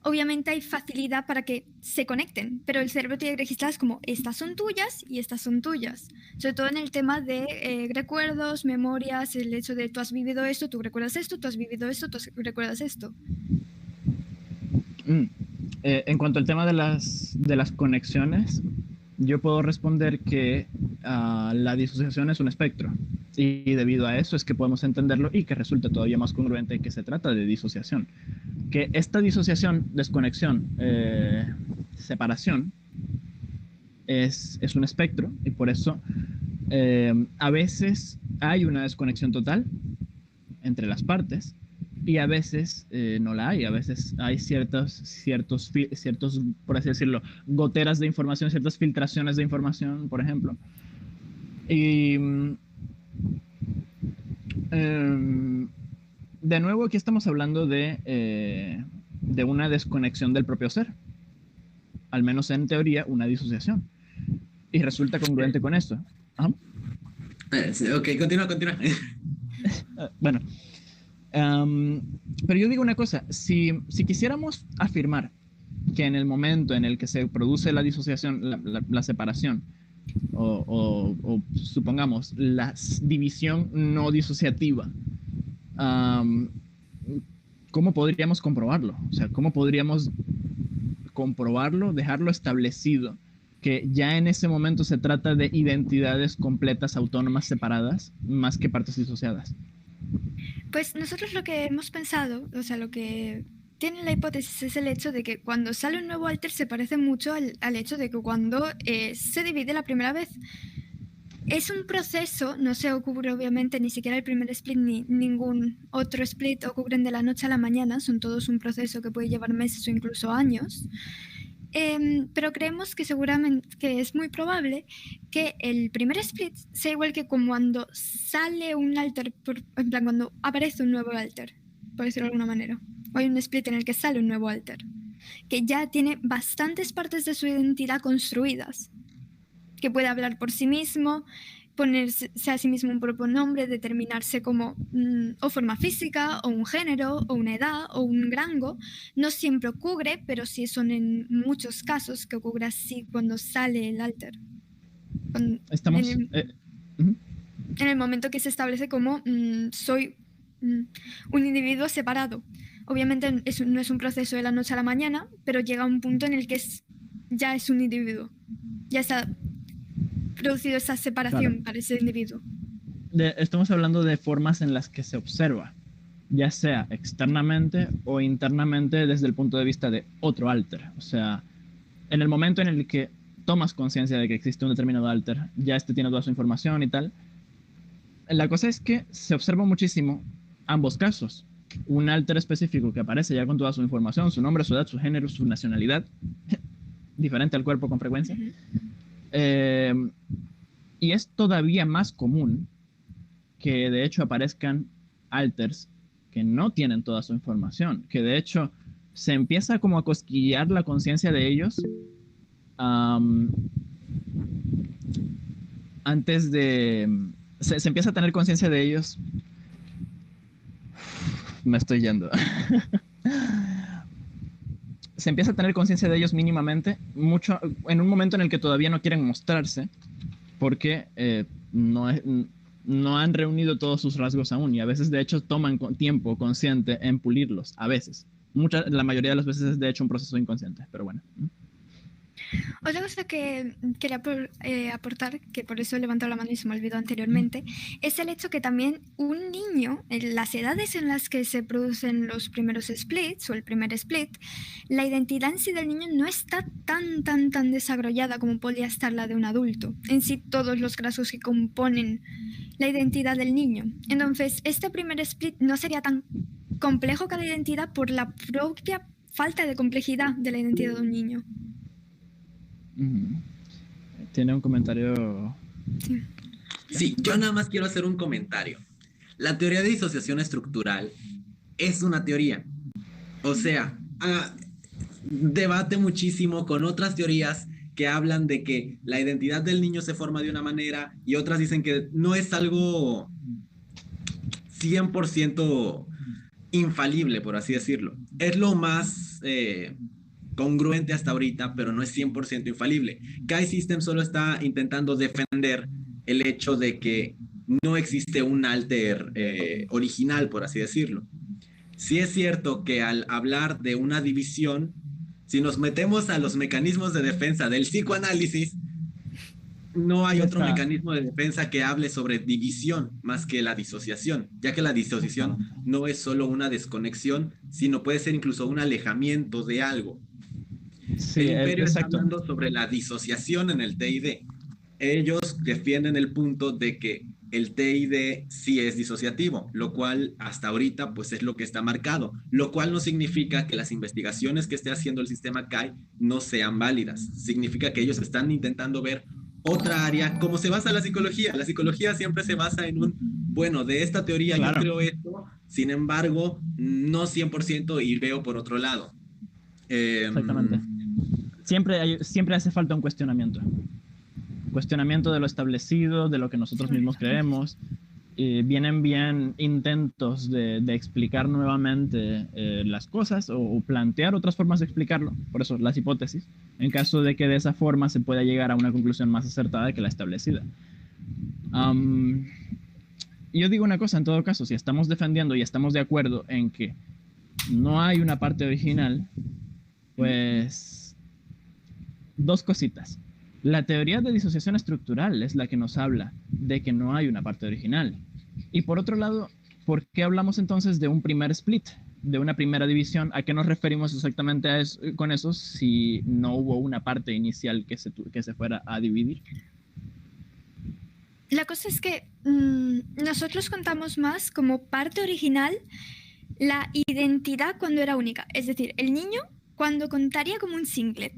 obviamente hay facilidad para que se conecten, pero el cerebro tiene registradas como estas son tuyas y estas son tuyas. Sobre todo en el tema de recuerdos, memorias, el hecho de tú has vivido esto, tú recuerdas esto, tú has vivido esto, tú recuerdas esto. En cuanto al tema de las conexiones, yo puedo responder que la disociación es un espectro, y debido a eso es que podemos entenderlo y que resulta todavía más congruente que se trata de disociación. Que esta disociación, desconexión, separación, es un espectro, y por eso a veces hay una desconexión total entre las partes, y a veces no la hay. A veces hay ciertos, por así decirlo, goteras de información, ciertas filtraciones de información, por ejemplo. Y de nuevo, aquí estamos hablando de una desconexión del propio ser. Al menos en teoría, una disociación. Y resulta congruente con esto. Ok, continúa. Bueno. Pero yo digo una cosa, si quisiéramos afirmar que en el momento en el que se produce la disociación, la separación, o supongamos la división no disociativa, ¿cómo podríamos comprobarlo? O sea, ¿cómo podríamos comprobarlo, dejarlo establecido, que ya en ese momento se trata de identidades completas, autónomas, separadas, más que partes disociadas? Pues nosotros lo que hemos pensado, o sea, lo que tiene la hipótesis es el hecho de que cuando sale un nuevo alter se parece mucho al hecho de que cuando se divide la primera vez. Es un proceso, no se ocurre obviamente ni siquiera el primer split ni ningún otro split ocurren de la noche a la mañana, son todos un proceso que puede llevar meses o incluso años. Pero creemos que seguramente que es muy probable que el primer split sea igual que como cuando sale un alter, en plan cuando aparece un nuevo alter, por decirlo de alguna manera. O hay un split en el que sale un nuevo alter, que ya tiene bastantes partes de su identidad construidas, que puede hablar por sí mismo, ponerse a sí mismo un propio nombre, determinarse como o forma física, o un género, o una edad, o un rango. No siempre ocurre, pero sí son en muchos casos que ocurre así cuando sale el alter. Estamos... En el momento que se establece como soy un individuo separado. Obviamente no es un proceso de la noche a la mañana, pero llega a un punto en el que ya es un individuo. Ya se ha producido esa separación para ese individuo. Estamos hablando de formas en las que se observa, ya sea externamente o internamente desde el punto de vista de otro alter. O sea, en el momento en el que tomas conciencia de que existe un determinado alter, ya tiene toda su información y tal. La cosa es que se observa muchísimo ambos casos. Un alter específico que aparece ya con toda su información, su nombre, su edad, su género, su nacionalidad, diferente al cuerpo con frecuencia. Y es todavía más común que de hecho aparezcan alters que no tienen toda su información, que de hecho se empieza como a cosquillar la conciencia de ellos am, antes de... Se empieza a tener conciencia de ellos. Me estoy yendo. Se empieza a tener conciencia de ellos mínimamente, mucho, en un momento en el que todavía no quieren mostrarse, porque no han reunido todos sus rasgos aún, y a veces de hecho toman tiempo consciente en pulirlos, a veces. La mayoría de las veces es de hecho un proceso inconsciente, pero bueno. Otra cosa que quería aportar, que por eso he levantado la mano y se me olvidó anteriormente, es el hecho que también un niño, en las edades en las que se producen los primeros splits o el primer split, la identidad en sí del niño no está tan desarrollada como podría estar la de un adulto. En sí, todos los rasgos que componen la identidad del niño. Entonces, este primer split no sería tan complejo que la identidad por la propia falta de complejidad de la identidad de un niño. Tiene un comentario. Sí, yo nada más quiero hacer un comentario. La teoría de disociación estructural es una teoría. O sea, debate muchísimo con otras teorías que hablan de que la identidad del niño se forma de una manera y otras dicen que no es algo 100% infalible, por así decirlo. Es lo más congruente hasta ahorita, pero no es 100% infalible. Kai-System solo está intentando defender el hecho de que no existe un alter original, por así decirlo. Sí es cierto que al hablar de una división, si nos metemos a los mecanismos de defensa del psicoanálisis, no hay otro mecanismo de defensa que hable sobre división más que la disociación, ya que la disociación no es solo una desconexión, sino puede ser incluso un alejamiento de algo. Sí, el Imperio está hablando sobre la disociación en el TID. Ellos defienden el punto de que el TID sí es disociativo, lo cual hasta ahorita pues es lo que está marcado, lo cual no significa que las investigaciones que esté haciendo el sistema CAI no sean válidas. Significa que ellos están intentando ver otra área, como se basa la psicología. La psicología siempre se basa en bueno, de esta teoría yo creo esto, sin embargo, no 100% y veo por otro lado. Exactamente. Siempre hace falta un cuestionamiento. Cuestionamiento de lo establecido, de lo que nosotros mismos creemos. Vienen bien intentos de explicar nuevamente las cosas o plantear otras formas de explicarlo, por eso las hipótesis, en caso de que de esa forma se pueda llegar a una conclusión más acertada que la establecida. Yo digo una cosa, en todo caso, si estamos defendiendo y estamos de acuerdo en que no hay una parte original, pues dos cositas. La teoría de disociación estructural es la que nos habla de que no hay una parte original. Y por otro lado, ¿por qué hablamos entonces de un primer split, de una primera división? ¿A qué nos referimos exactamente con eso si no hubo una parte inicial que se fuera a dividir? La cosa es que nosotros contamos más como parte original la identidad cuando era única. Es decir, el niño cuando contaría como un singlet.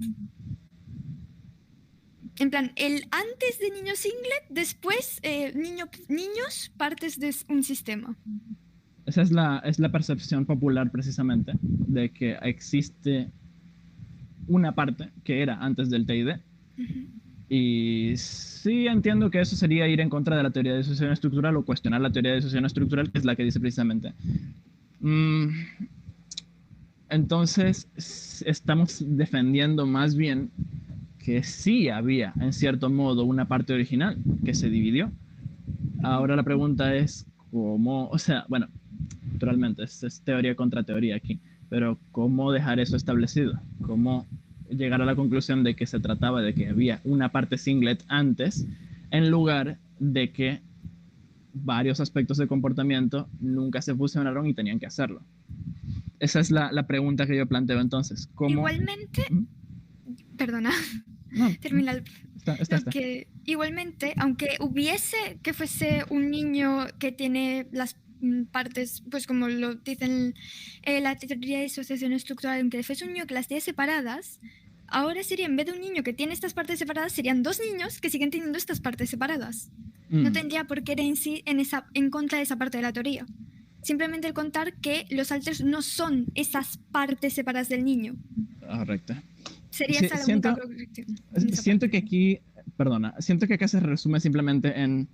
En plan, el antes de niño singlet, después niños partes de un sistema. Esa es la percepción popular precisamente, de que existe una parte que era antes del TID. Y sí entiendo que eso sería ir en contra de la teoría de disociación estructural o cuestionar la teoría de disociación estructural, que es la que dice precisamente. Entonces, estamos defendiendo más bien que sí había, en cierto modo, una parte original que se dividió. Ahora la pregunta es cómo, o sea, bueno, naturalmente es teoría contra teoría aquí, pero ¿cómo dejar eso establecido? ¿Cómo llegar a la conclusión de que se trataba de que había una parte singlet antes, en lugar de que varios aspectos de comportamiento nunca se fusionaron y tenían que hacerlo? Esa es la pregunta que yo planteo entonces. ¿Cómo? Igualmente, perdona, no, termina está. Que igualmente, aunque hubiese que fuese un niño que tiene las partes, pues como lo dicen la teoría de disociación estructural, aunque fuese un niño que las tiene separadas, ahora sería, en vez de un niño que tiene estas partes separadas, serían dos niños que siguen teniendo estas partes separadas. No tendría por qué ir en sí en contra de esa parte de la teoría. Simplemente el contar que los alters no son esas partes separadas del niño. Correcto. Sería Sí, esa la siento, única corrección. en esa siento parte. que aquí, perdona, siento que acá se resume simplemente en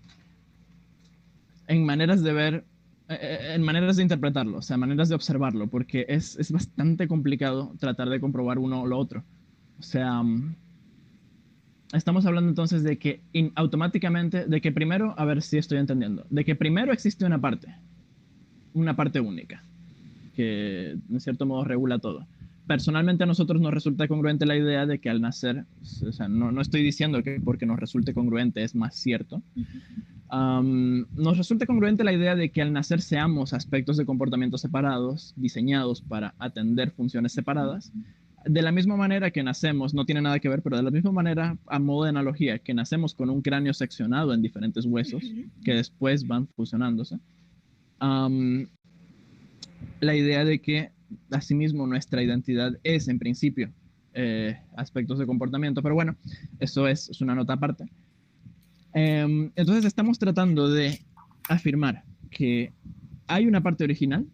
maneras de ver, en maneras de interpretarlo, o sea, maneras de observarlo, porque es bastante complicado tratar de comprobar uno o lo otro. O sea, estamos hablando entonces de que automáticamente, de que primero, a ver si estoy entendiendo, de que primero existe una parte única, que en cierto modo regula todo. Personalmente a nosotros nos resulta congruente la idea de que al nacer, o sea, no estoy diciendo que porque nos resulte congruente es más cierto, nos resulta congruente la idea de que al nacer seamos aspectos de comportamiento separados, diseñados para atender funciones separadas. De la misma manera que nacemos, no tiene nada que ver, pero de la misma manera, a modo de analogía, que nacemos con un cráneo seccionado en diferentes huesos, que después van fusionándose, la idea de que asimismo nuestra identidad es en principio aspectos de comportamiento, pero bueno, eso es una nota aparte. Entonces estamos tratando de afirmar que hay una parte original,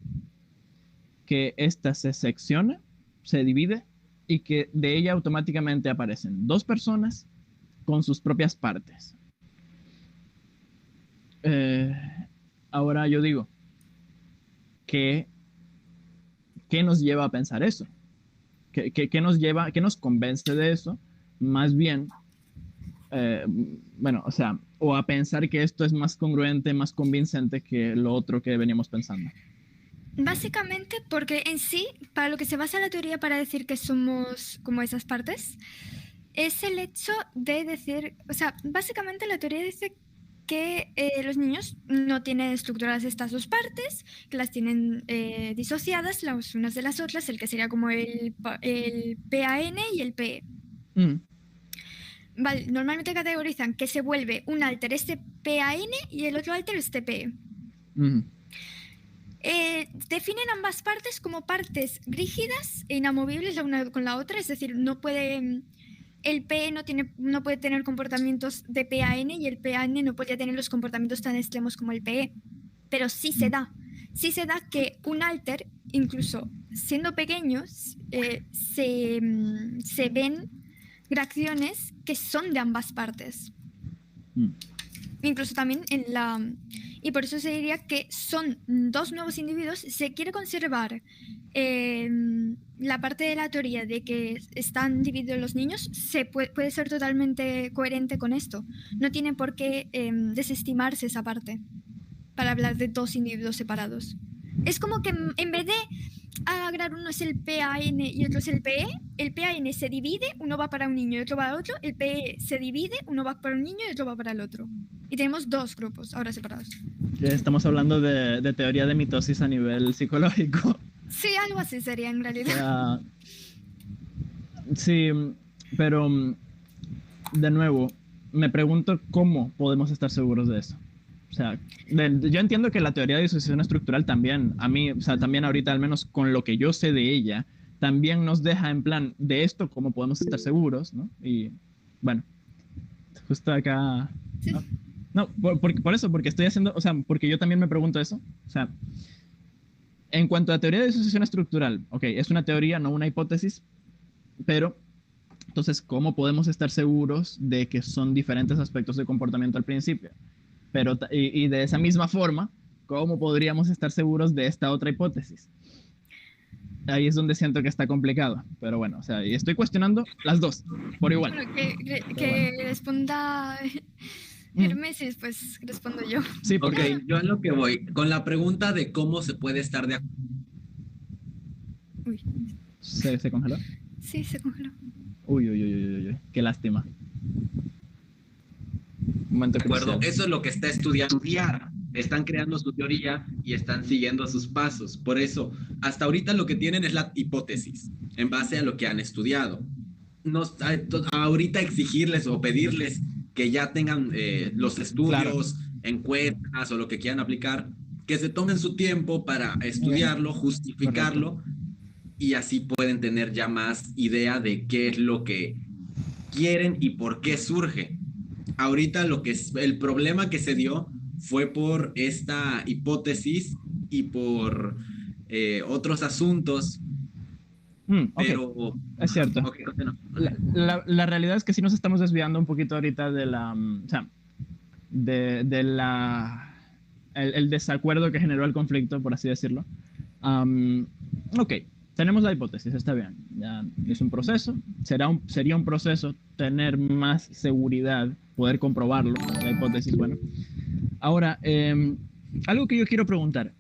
que ésta se secciona, se divide y que de ella automáticamente aparecen dos personas con sus propias partes. Ahora yo digo, ¿qué nos lleva a pensar eso? ¿Qué nos lleva, qué nos convence de eso? Más bien, bueno, o sea, o a pensar que esto es más congruente, más convincente que lo otro que veníamos pensando. Básicamente porque en sí, para lo que se basa la teoría para decir que somos como esas partes, es el hecho de decir, o sea, básicamente la teoría dice que los niños no tienen estructuradas estas dos partes, que las tienen disociadas las unas de las otras, el que sería como el PAN y el PE. Vale, normalmente categorizan que se vuelve un alter este PAN y el otro alter este PE. Definen ambas partes como partes rígidas e inamovibles la una con la otra, es decir, no puede, el PE no puede tener comportamientos de PAN y el PAN no podría tener los comportamientos tan extremos como el PE, pero sí se da que un alter, incluso siendo pequeños, se ven reacciones que son de ambas partes. Incluso también y por eso se diría que son dos nuevos individuos. Se quiere conservar la parte de la teoría de que están divididos los niños, puede ser totalmente coherente con esto. No tiene por qué desestimarse esa parte para hablar de dos individuos separados. Es como que en vez de agarrar uno es el PAN y otro es el PE se divide, uno va para un niño y otro va para otro, el PE se divide, uno va para un niño y otro va para el otro. Y tenemos dos grupos ahora separados. Estamos hablando de teoría de mitosis a nivel psicológico. Sí, algo así sería en realidad. Sí, pero de nuevo, me pregunto cómo podemos estar seguros de eso. O sea, yo entiendo que la teoría de disociación estructural también, a mí, o sea, también ahorita, al menos con lo que yo sé de ella, también nos deja en plan de esto, cómo podemos estar seguros, ¿no? Y bueno, justo acá... Sí. No, por eso, porque estoy haciendo, o sea, porque yo también me pregunto eso. O sea, en cuanto a teoría de disociación estructural, ok, es una teoría, no una hipótesis, pero entonces, ¿cómo podemos estar seguros de que son diferentes aspectos de comportamiento al principio? Pero, y de esa misma forma, ¿cómo podríamos estar seguros de esta otra hipótesis? Ahí es donde siento que está complicado. Pero bueno, o sea, y estoy cuestionando las dos, por igual. Bueno, que responda Hermesis, pues respondo yo. Sí, porque... Ok, yo a lo que voy, con la pregunta de cómo se puede estar de acuerdo. Uy. ¿Se congeló? Sí, se congeló. Uy, qué lástima. Momento crucial. Eso es lo que está estudiando. Están creando su teoría y están siguiendo sus pasos. Por eso, hasta ahorita lo que tienen es la hipótesis, en base a lo que han estudiado. Ahorita exigirles o pedirles que ya tengan los estudios, encuestas o lo que quieran aplicar, que se tomen su tiempo para estudiarlo, justificarlo, y así pueden tener ya más idea de qué es lo que quieren y por qué surge. Ahorita el problema que se dio fue por esta hipótesis y por otros asuntos Ok, Pero, es cierto. ok, continúa. La realidad es que sí nos estamos desviando un poquito ahorita de la, o sea, de la, el desacuerdo que generó el conflicto, por así decirlo. Um, ok, tenemos la hipótesis, está bien. Ya es un proceso, sería un proceso tener más seguridad, poder comprobarlo, la hipótesis, bueno. Ahora, algo que yo quiero preguntar,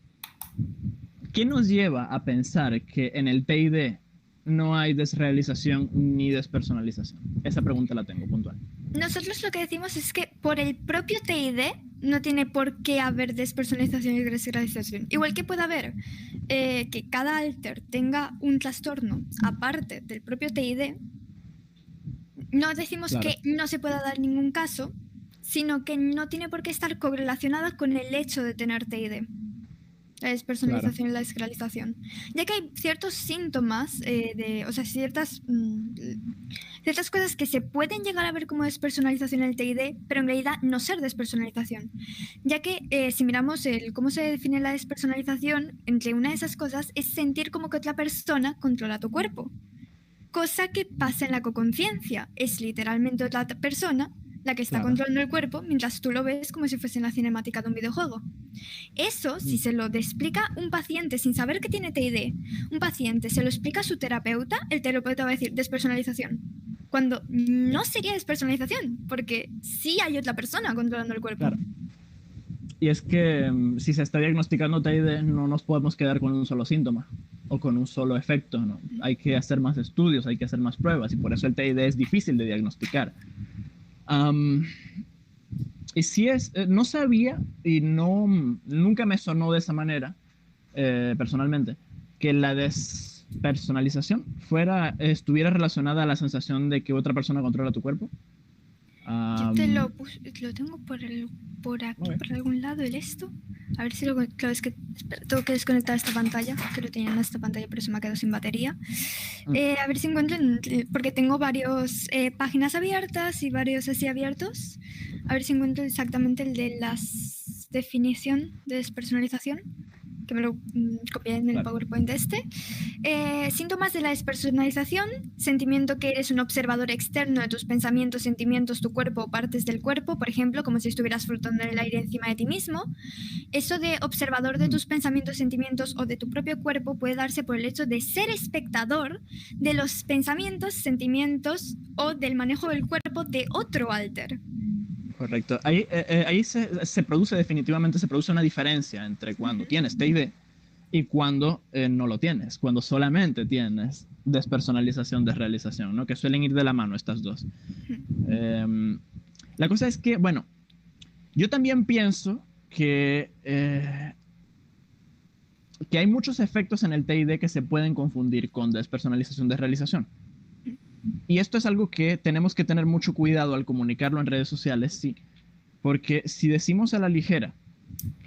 ¿qué nos lleva a pensar que en el TID no hay desrealización ni despersonalización? Esa pregunta la tengo puntual. Nosotros lo que decimos es que por el propio TID no tiene por qué haber despersonalización y desrealización. Igual que puede haber que cada alter tenga un trastorno aparte del propio TID, no decimos Claro. que no se pueda dar ningún caso, sino que no tiene por qué estar correlacionada con el hecho de tener TID. La despersonalización y la desrealización. Ya que hay ciertos síntomas, o sea, ciertas cosas que se pueden llegar a ver como despersonalización en el TID, pero en realidad no ser despersonalización. Ya que si miramos cómo se define la despersonalización, entre una de esas cosas es sentir como que otra persona controla tu cuerpo. Cosa que pasa en la coconciencia. Es literalmente otra persona la que está controlando el cuerpo mientras tú lo ves como si fuese en la cinemática de un videojuego. Eso, si se lo explica un paciente sin saber que tiene TID, un paciente se lo explica a su terapeuta, el terapeuta va a decir despersonalización. Cuando no sería despersonalización, porque sí hay otra persona controlando el cuerpo. Claro. Y es que si se está diagnosticando TID, no nos podemos quedar con un solo síntoma o con un solo efecto, ¿no? Hay que hacer más estudios, hay que hacer más pruebas, y por eso el TID es difícil de diagnosticar. Y si no sabía y nunca me sonó de esa manera, personalmente, que la despersonalización estuviera relacionada a la sensación de que otra persona controla tu cuerpo. Yo te lo tengo por aquí, por algún lado, esto. A ver si claro, es que tengo que desconectar esta pantalla, que lo tenía en esta pantalla, pero se me ha quedado sin batería. A ver si encuentro, porque tengo varias páginas abiertas y varios así abiertos. A ver si encuentro exactamente el de la definición de despersonalización, que me lo copié en el PowerPoint síntomas de la despersonalización: sentimiento que eres un observador externo de tus pensamientos, sentimientos, tu cuerpo o partes del cuerpo, por ejemplo, como si estuvieras flotando en el aire encima de ti mismo. Eso de observador de tus pensamientos, sentimientos o de tu propio cuerpo puede darse por el hecho de ser espectador de los pensamientos, sentimientos o del manejo del cuerpo de otro alter. Correcto. Ahí se produce definitivamente una diferencia entre cuando tienes TID y cuando no lo tienes, cuando solamente tienes despersonalización, desrealización, ¿no? Que suelen ir de la mano estas dos. La cosa es que, bueno, yo también pienso que hay muchos efectos en el TID que se pueden confundir con despersonalización, desrealización. Y esto es algo que tenemos que tener mucho cuidado al comunicarlo en redes sociales, sí, porque si decimos a la ligera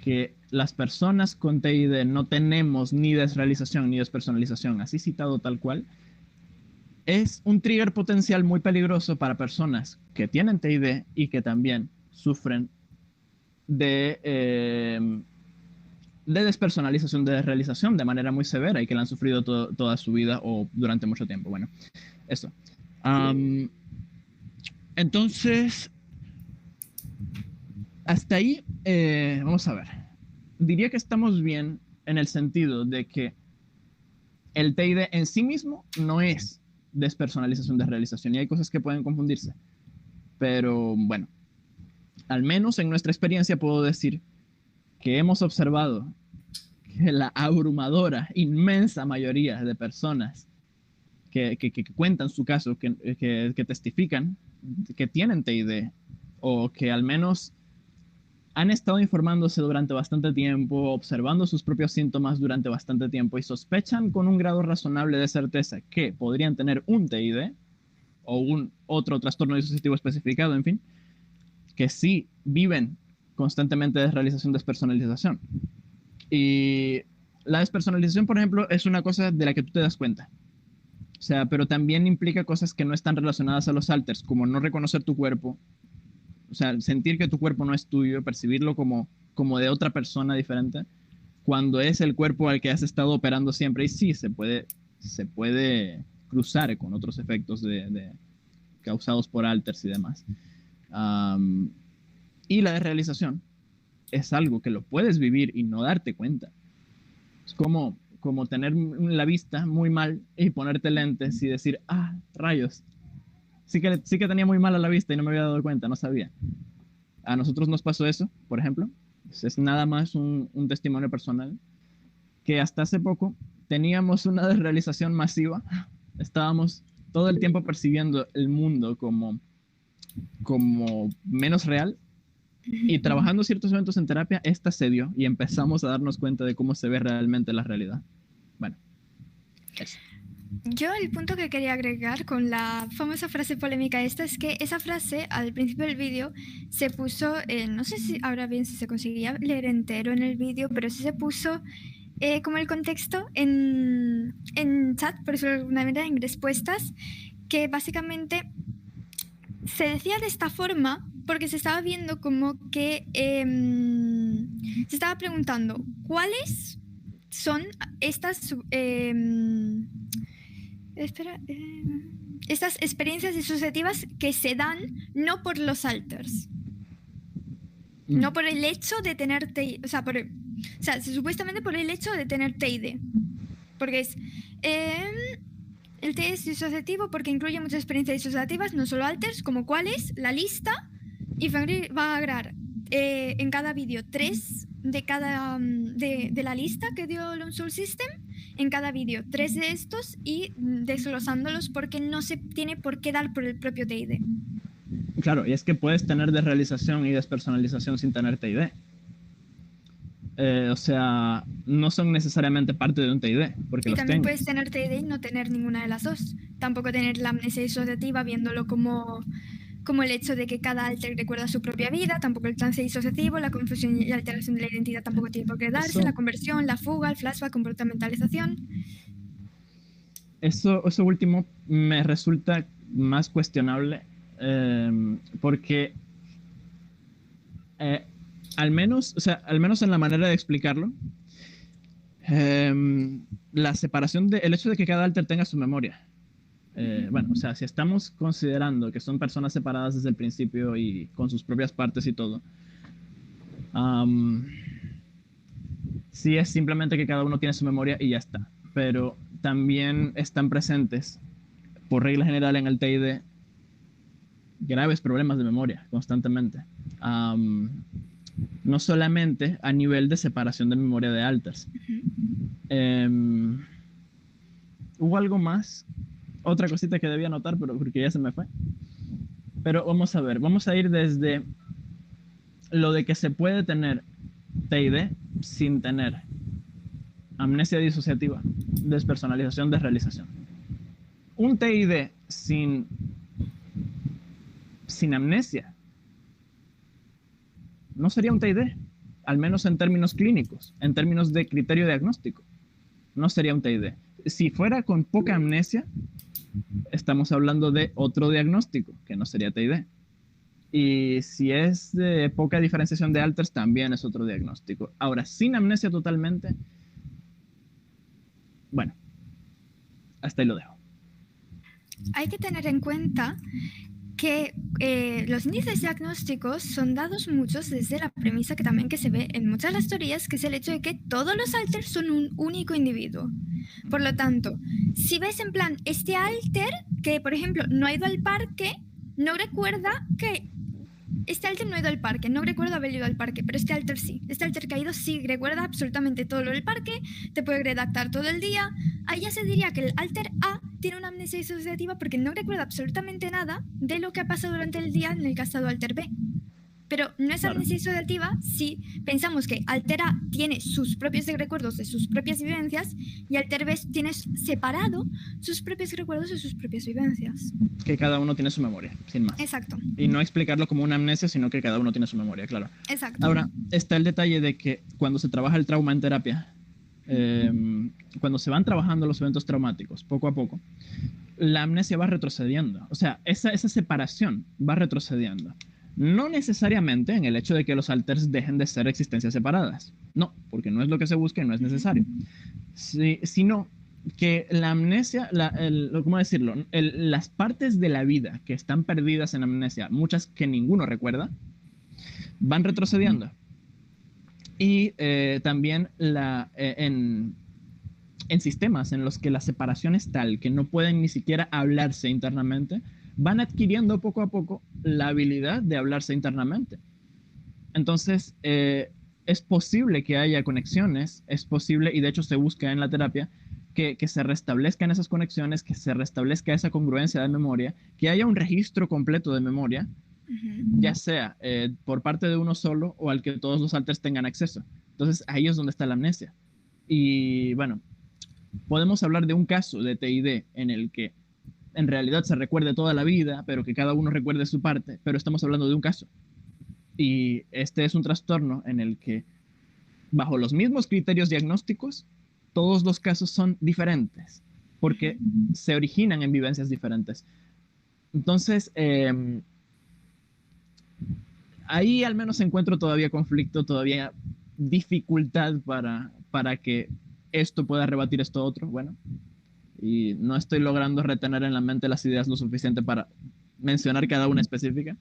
que las personas con TID no tenemos ni desrealización ni despersonalización, así citado tal cual, es un trigger potencial muy peligroso para personas que tienen TID y que también sufren de despersonalización, de desrealización de manera muy severa y que la han sufrido toda su vida o durante mucho tiempo. Bueno, esto. Entonces, hasta ahí, vamos a ver. Diría que estamos bien en el sentido de que el TID en sí mismo no es despersonalización, desrealización, y hay cosas que pueden confundirse. Pero bueno, al menos en nuestra experiencia puedo decir que hemos observado que la abrumadora, inmensa mayoría de personas que cuentan su caso, que testifican que tienen TID o que al menos han estado informándose durante bastante tiempo, observando sus propios síntomas durante bastante tiempo y sospechan con un grado razonable de certeza que podrían tener un TID o un otro trastorno disociativo especificado, en fin, que sí viven constantemente desrealización, despersonalización. Y la despersonalización, por ejemplo, es una cosa de la que tú te das cuenta. O sea, pero también implica cosas que no están relacionadas a los alters, como no reconocer tu cuerpo, o sea, sentir que tu cuerpo no es tuyo, percibirlo como de otra persona diferente, cuando es el cuerpo al que has estado operando siempre. Y sí, se puede se puede cruzar con otros efectos causados por alters y demás. Y la desrealización es algo que lo puedes vivir y no darte cuenta. Es como tener la vista muy mal y ponerte lentes y decir, rayos, sí que tenía muy mala la vista y no me había dado cuenta, no sabía. A nosotros nos pasó eso, por ejemplo. Es nada más un testimonio personal, que hasta hace poco teníamos una desrealización masiva. Estábamos todo el tiempo percibiendo el mundo como menos real, y trabajando ciertos eventos en terapia, esta se dio y empezamos a darnos cuenta de cómo se ve realmente la realidad. Bueno, eso. Yo el punto que quería agregar con la famosa frase polémica esta es que esa frase al principio del vídeo se puso, no sé si ahora bien si se conseguía leer entero en el vídeo, pero sí se puso como el contexto en chat, por eso de alguna manera, en respuestas, que básicamente se decía de esta forma porque se estaba viendo como que se estaba preguntando cuáles son estas estas experiencias disociativas que se dan no por los alters, no por el hecho de tener TID, supuestamente por el hecho de tener TID, porque es el TID es disociativo porque incluye muchas experiencias disociativas, no solo alters, como cuáles, la lista, y Fangry va a agregar en cada vídeo 3 de cada de la lista que dio Lone Soul System, en cada vídeo 3 de estos y desglosándolos porque no se tiene por qué dar por el propio TID. Claro, y es que puedes tener desrealización y despersonalización sin tener TID. O sea, no son necesariamente parte de un TID, porque y los también tengo. puedes tener TID y no tener ninguna de las dos. Tampoco tener la amnesia disociativa viéndolo como el hecho de que cada alter recuerda su propia vida, tampoco el trance disociativo, la confusión y alteración de la identidad tampoco tiene por qué darse, Eso, la conversión, la fuga, el flashback, comportamentalización. Eso último me resulta más cuestionable, porque al menos en la manera de explicarlo, la separación el hecho de que cada alter tenga su memoria. Bueno, o sea, si estamos considerando que son personas separadas desde el principio y con sus propias partes y todo, sí es simplemente que cada uno tiene su memoria y ya está. Pero también están presentes, por regla general en el TID, graves problemas de memoria constantemente. No solamente a nivel de separación de memoria de alters. Hubo algo más, otra cosita que debía anotar, pero porque ya se me fue. Pero vamos a ver, vamos a ir desde lo de que se puede tener TID sin tener amnesia disociativa, despersonalización, desrealización. Un TID sin amnesia no sería un TID, al menos en términos clínicos, en términos de criterio diagnóstico. No sería un TID. Si fuera con poca amnesia, estamos hablando de otro diagnóstico, que no sería TID. Y si es de poca diferenciación de alters, también es otro diagnóstico. Ahora, sin amnesia totalmente, bueno, hasta ahí lo dejo. Hay que tener en cuenta que los índices diagnósticos son dados muchos desde la premisa que también que se ve en muchas de las teorías, que es el hecho de que todos los alters son un único individuo. Por lo tanto, si ves en plan este alter que, por ejemplo, no ha ido al parque, no recuerda que este alter no ha ido al parque, no recuerdo haber ido al parque, pero este alter sí. Este alter que ha ido sí recuerda absolutamente todo lo del parque, te puede redactar todo el día. Ahí ya se diría que el alter A tiene una amnesia disociativa porque no recuerda absolutamente nada de lo que ha pasado durante el día en el que ha estado alter B. Pero no es amnesia disociativa si pensamos que alter A tiene sus propios recuerdos de sus propias vivencias y alter B tiene separado sus propios recuerdos de sus propias vivencias. Que cada uno tiene su memoria, sin más. Exacto. Y no explicarlo como una amnesia, sino que cada uno tiene su memoria, claro. Exacto. Ahora, está el detalle de que cuando se trabaja el trauma en terapia, cuando se van trabajando los eventos traumáticos, poco a poco, la amnesia va retrocediendo. O sea, esa separación va retrocediendo. No necesariamente en el hecho de que los alters dejen de ser existencias separadas. No, porque no es lo que se busca y no es necesario. Sino que la amnesia, ¿cómo decirlo? Las partes de la vida que están perdidas en amnesia, muchas que ninguno recuerda, van retrocediendo. Y también en sistemas en los que la separación es tal que no pueden ni siquiera hablarse internamente, van adquiriendo poco a poco la habilidad de hablarse internamente. Entonces, es posible que haya conexiones, es posible, y de hecho se busca en la terapia, que se restablezcan esas conexiones, que se restablezca esa congruencia de memoria, que haya un registro completo de memoria, ya sea por parte de uno solo o al que todos los alters tengan acceso. Entonces, ahí es donde está la amnesia. Y bueno, podemos hablar de un caso de TID en el que en realidad se recuerde toda la vida, pero que cada uno recuerde su parte, pero estamos hablando de un caso. Y este es un trastorno en el que, bajo los mismos criterios diagnósticos, todos los casos son diferentes, porque se originan en vivencias diferentes. Entonces, ahí al menos encuentro todavía conflicto, todavía dificultad para que esto pueda rebatir esto otro. Bueno, y no estoy logrando retener en la mente las ideas lo suficiente para mencionar cada una específica.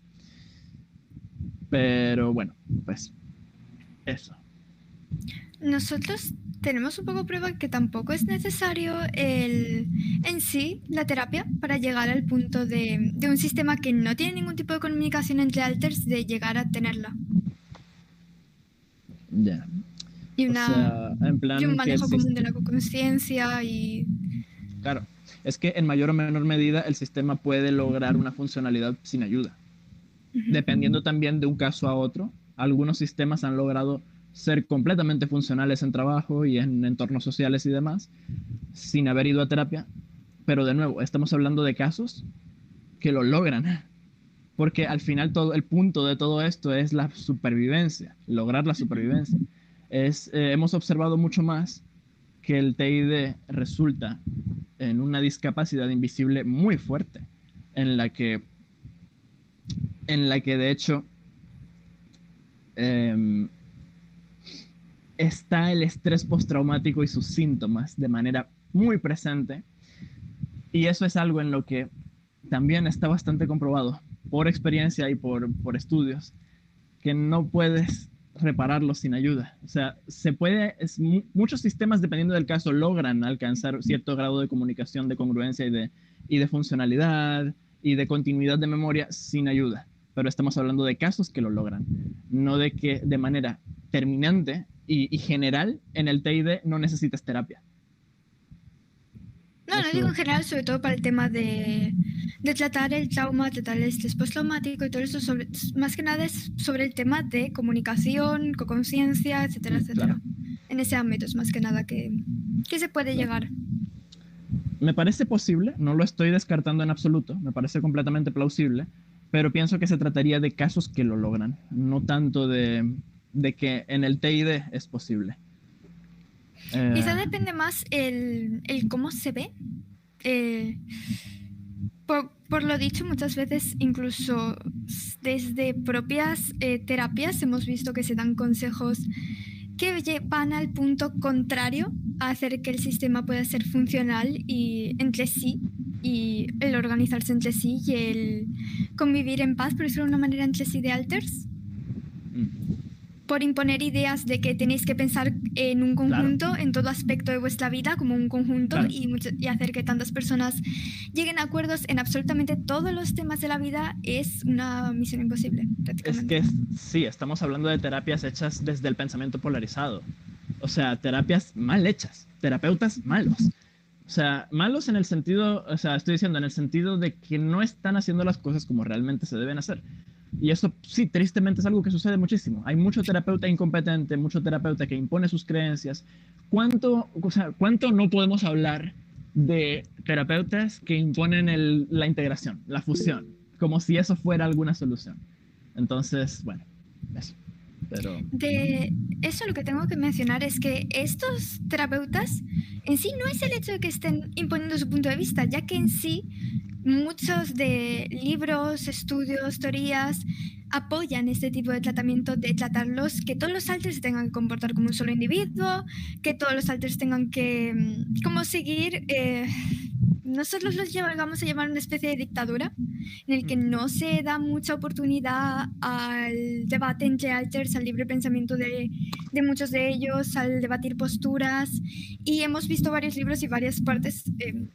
Pero bueno, pues eso. Nosotros tenemos un poco prueba que tampoco es necesario en sí la terapia para llegar al punto de un sistema que no tiene ningún tipo de comunicación entre alters, de llegar a tenerla. Ya. Y, o sea, en plan y un manejo que común de la conciencia y... Claro, es que en mayor o menor medida el sistema puede lograr una funcionalidad sin ayuda. Dependiendo también de un caso a otro, algunos sistemas han logrado ser completamente funcionales en trabajo y en entornos sociales y demás, sin haber ido a terapia. Pero de nuevo, estamos hablando de casos que lo logran, porque al final el punto de todo esto es la supervivencia, lograr la supervivencia. Hemos observado mucho más que el TID resulta en una discapacidad invisible muy fuerte, en la que de hecho está el estrés postraumático y sus síntomas de manera muy presente, y eso es algo en lo que también está bastante comprobado por experiencia y por estudios, que no puedes repararlo sin ayuda. O sea, muchos sistemas, dependiendo del caso, logran alcanzar cierto grado de comunicación, de congruencia y de funcionalidad y de continuidad de memoria sin ayuda. Pero estamos hablando de casos que lo logran, no de que de manera terminante y general en el TID no necesitas terapia. No digo en general, sobre todo para el tema de tratar el trauma, tratar el estrés postraumático y todo eso, más que nada es sobre el tema de comunicación, conciencia, etcétera, etcétera. Claro. En ese ámbito es más que nada que se puede llegar. Me parece posible, no lo estoy descartando en absoluto, me parece completamente plausible, pero pienso que se trataría de casos que lo logran, no tanto de que en el TID es posible. Quizá depende más el cómo se ve. Por lo dicho, muchas veces incluso desde propias terapias hemos visto que se dan consejos que van al punto contrario a hacer que el sistema pueda ser funcional y entre sí, y el organizarse entre sí y el convivir en paz, por decirlo de una manera, entre sí de alters. Por imponer ideas de que tenéis que pensar en un conjunto, claro, en todo aspecto de vuestra vida como un conjunto, claro, y hacer que tantas personas lleguen a acuerdos en absolutamente todos los temas de la vida es una misión imposible, prácticamente. Es que sí, estamos hablando de terapias hechas desde el pensamiento polarizado. O sea, terapias mal hechas, terapeutas malos. O sea, malos en el sentido, o sea, estoy diciendo en el sentido de que no están haciendo las cosas como realmente se deben hacer. Y eso sí, tristemente es algo que sucede muchísimo. Hay mucho terapeuta incompetente, mucho terapeuta que impone sus creencias. ¿Cuánto no podemos hablar de terapeutas que imponen la integración, la fusión, como si eso fuera alguna solución? Entonces, bueno, eso. Pero... De eso lo que tengo que mencionar es que estos terapeutas en sí no es el hecho de que estén imponiendo su punto de vista, ya que en sí muchos de libros, estudios, teorías apoyan este tipo de tratamiento, de tratarlos, que todos los alters se tengan que comportar como un solo individuo, que todos los alters tengan que como seguir, nosotros los llegamos a llamar una especie de dictadura, en el que no se da mucha oportunidad al debate entre alters, al libre pensamiento de muchos de ellos, al debatir posturas, y hemos visto varios libros y varias partes,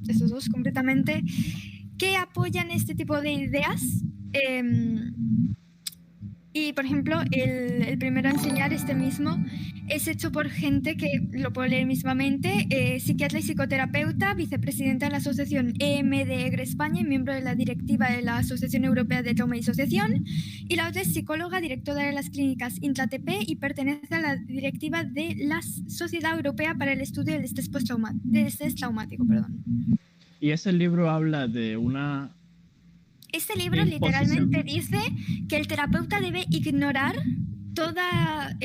esos dos concretamente, que apoyan este tipo de ideas. Y, por ejemplo, el primero a enseñar este mismo es hecho por gente que lo puedo leer mismamente, psiquiatra y psicoterapeuta, vicepresidenta de la Asociación EMDR España y miembro de la directiva de la Asociación Europea de Trauma y Asociación. Y la otra es psicóloga, directora de las clínicas INTRATP y pertenece a la directiva de la Sociedad Europea para el Estudio del Estrés Traumático. Y ese libro habla de una... Este libro literalmente dice que el terapeuta debe ignorar toda